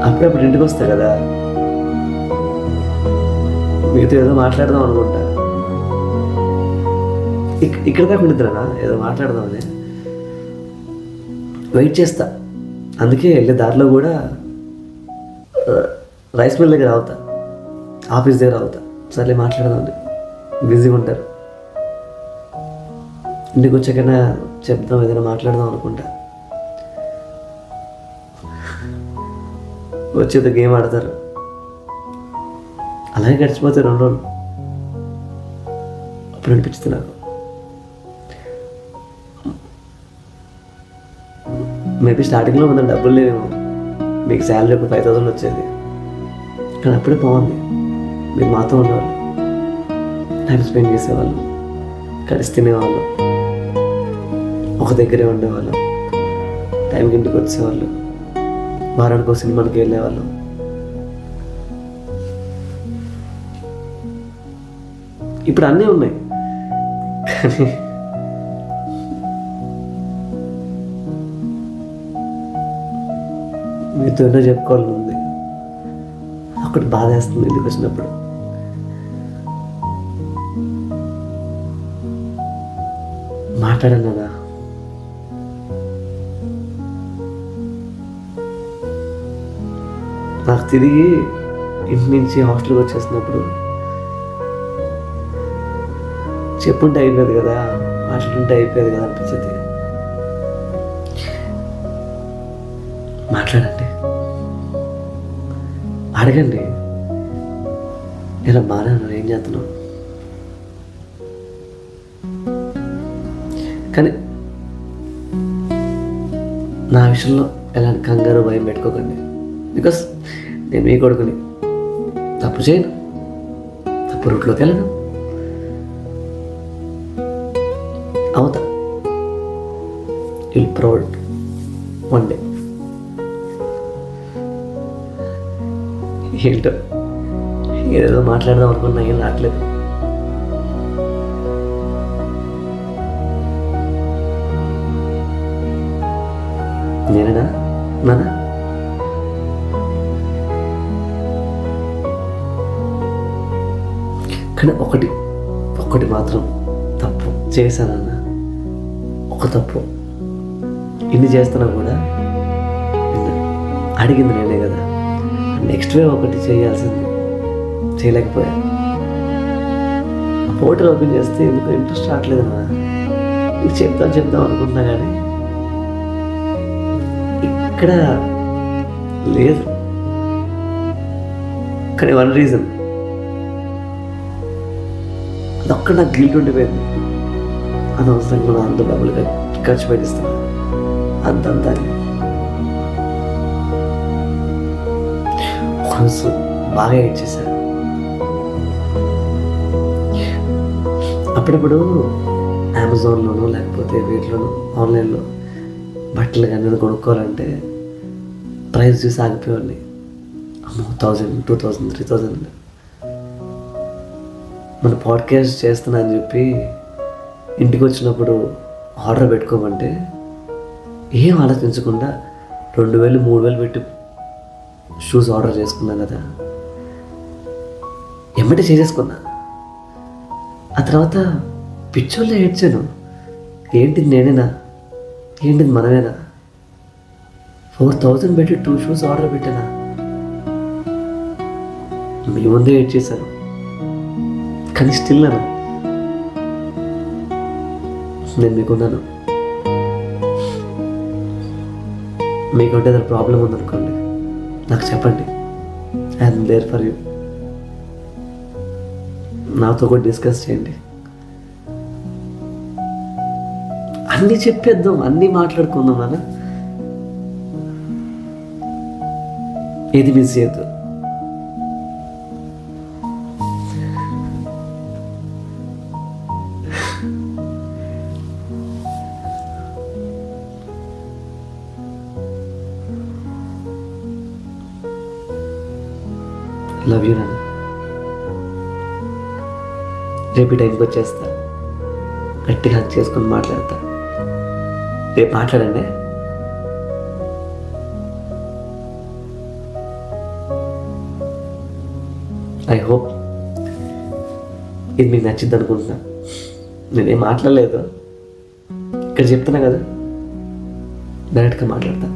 అప్పుడప్పుడు ఇంటికి వస్తా కదా, మీతో ఏదో మాట్లాడదాం అనుకుంటా, ఇక్కడ దాకా ఉండిద్దరా ఏదో మాట్లాడదామని వెయిట్ చేస్తా. అందుకే వెళ్ళే దారిలో కూడా రైస్ మిల్ దగ్గర అవుతా, ఆఫీస్ దగ్గర అవుతా, సర్లే మాట్లాడదామని. బిజీగా ఉంటారు, ఇంటికి వచ్చాకైనా చెప్దాం ఏదైనా మాట్లాడదాం అనుకుంటా. వచ్చేది గేమ్ ఆడతారు, అలాగే గడిచిపోతారు 2 రోజులు. అప్పుడు అనిపించింది నాకు మేబీ స్టార్టింగ్లో మన డబ్బులు లేవేమో, మీకు శాలరీ ఒక 5,000 వచ్చేది, కానీ అప్పుడే బాగుంది మీరు మాతో ఉన్నవాళ్ళు. టైం స్పెండ్ చేసేవాళ్ళం, కలిసి తినేవాళ్ళం, ఒక దగ్గరే ఉండేవాళ్ళం, టైంకి ఇంటికి వచ్చేవాళ్ళు, వారానికి ఒక సినిమాకి వెళ్ళేవాళ్ళం. ఇప్పుడు అన్నీ ఉన్నాయి, కానీ మీతో ఎన్నో చెప్పుకోవాలని ఉంది. ఒకటి బాధ వేస్తుంది ఇంటికి వచ్చినప్పుడు. మాట్లాడాను కదా, నాకు తిరిగి ఇంటి నుంచి హాస్టల్కి వచ్చేసినప్పుడు చెప్పుంటే అయిపోయేది కదా, మాట్లాడుంటే అయిపోయేది కదా అనిపించేది. మాట్లాడండి, అడగండి, ఇలా బాగానే ఉన్నారు, ఏం చేస్తున్నావు. కానీ నా విషయంలో ఎలాంటి కంగారు భయం పెట్టుకోకండి. బికాస్ నేను మీ కొడుకుని, తప్పు చేయను, తప్పు రూట్లోకి వెళ్ళను, అవుతా. Will proud one day. ఏంటో ఏదేదో మాట్లాడదాం అనుకున్నా, ఏం రావట్లేదు. నేనేనా నానా? కానీ ఒకటి మాత్రం తప్పు చేశానన్న, ఒక తప్పు. ఇన్ని చేస్తున్నా కూడా అడిగింది నేనే కదా. నెక్స్ట్ వే ఒకటి చేయాల్సింది చేయలేకపోయా. పోర్టల్ ఓపెన్ చేస్తే ఎందుకు ఇంట్రెస్ట్ రావట్లేదు అన్న. నీకు చెప్దాం అనుకుంటున్నా కానీ ఇక్కడ లేదు. కానీ వన్ రీజన్, అదొక్కడ నాకు గిల్ట్ ఉండిపోయింది. అనవసరంగా నా అంత డబ్బులు ఖర్చు పెట్టిస్తాను అంతంతా. ఒకరోజు బాగా ఏడ్చేశాను. అప్పుడప్పుడు అమెజాన్లోనో లేకపోతే వీటిలోనో ఆన్లైన్లో బట్టలు కానీ కొనుక్కోవాలంటే ప్రైస్ చూసి ఆగిపోయేవాడిని. అమ్మో 1000, 2000, 3000. మన పాడ్కాస్ట్ చేస్తున్నా అని చెప్పి ఇంటికి వచ్చినప్పుడు ఆర్డర్ పెట్టుకోమంటే ఏం ఆలోచించకుండా 2000, 3000 పెట్టి షూస్ ఆర్డర్ చేసుకున్నా కదా. ఎమ్మటే చేసేసుకున్నా. ఆ తర్వాత పిచ్చోళ్ళే ఏడ్చాను. ఏంటిది నేనేనా, ఏంటిది మనమేనా, 4000 పెట్టి 2 షూస్ ఆర్డర్ పెట్టానా. మీ ముందే ఏడ్చేశాను. కానీ స్టిల్ నేను మీకున్నాను. మీకుంటే ఏదైనా ప్రాబ్లం ఉందనుకోండి, నాకు చెప్పండి. I'm there for you. నాతో కూడా డిస్కస్ చేయండి. అన్నీ చెప్పేద్దాం, అన్నీ మాట్లాడుకుందాం నాన్న. ఏది మిస్ చేయొద్దు. లవ్ యూ నాన్న. రేపు టైంకి వచ్చేస్తా, గట్టిగా హక్ చేసుకొని మాట్లాడతా. రేపు మాట్లాడండి. ఐ హోప్ ఇది మీకు నచ్చింది అనుకుంటున్నా. నేనేం మాట్లాడలేదు, ఇక్కడ చెప్తున్నా కదా, డైరెక్ట్గా మాట్లాడతా.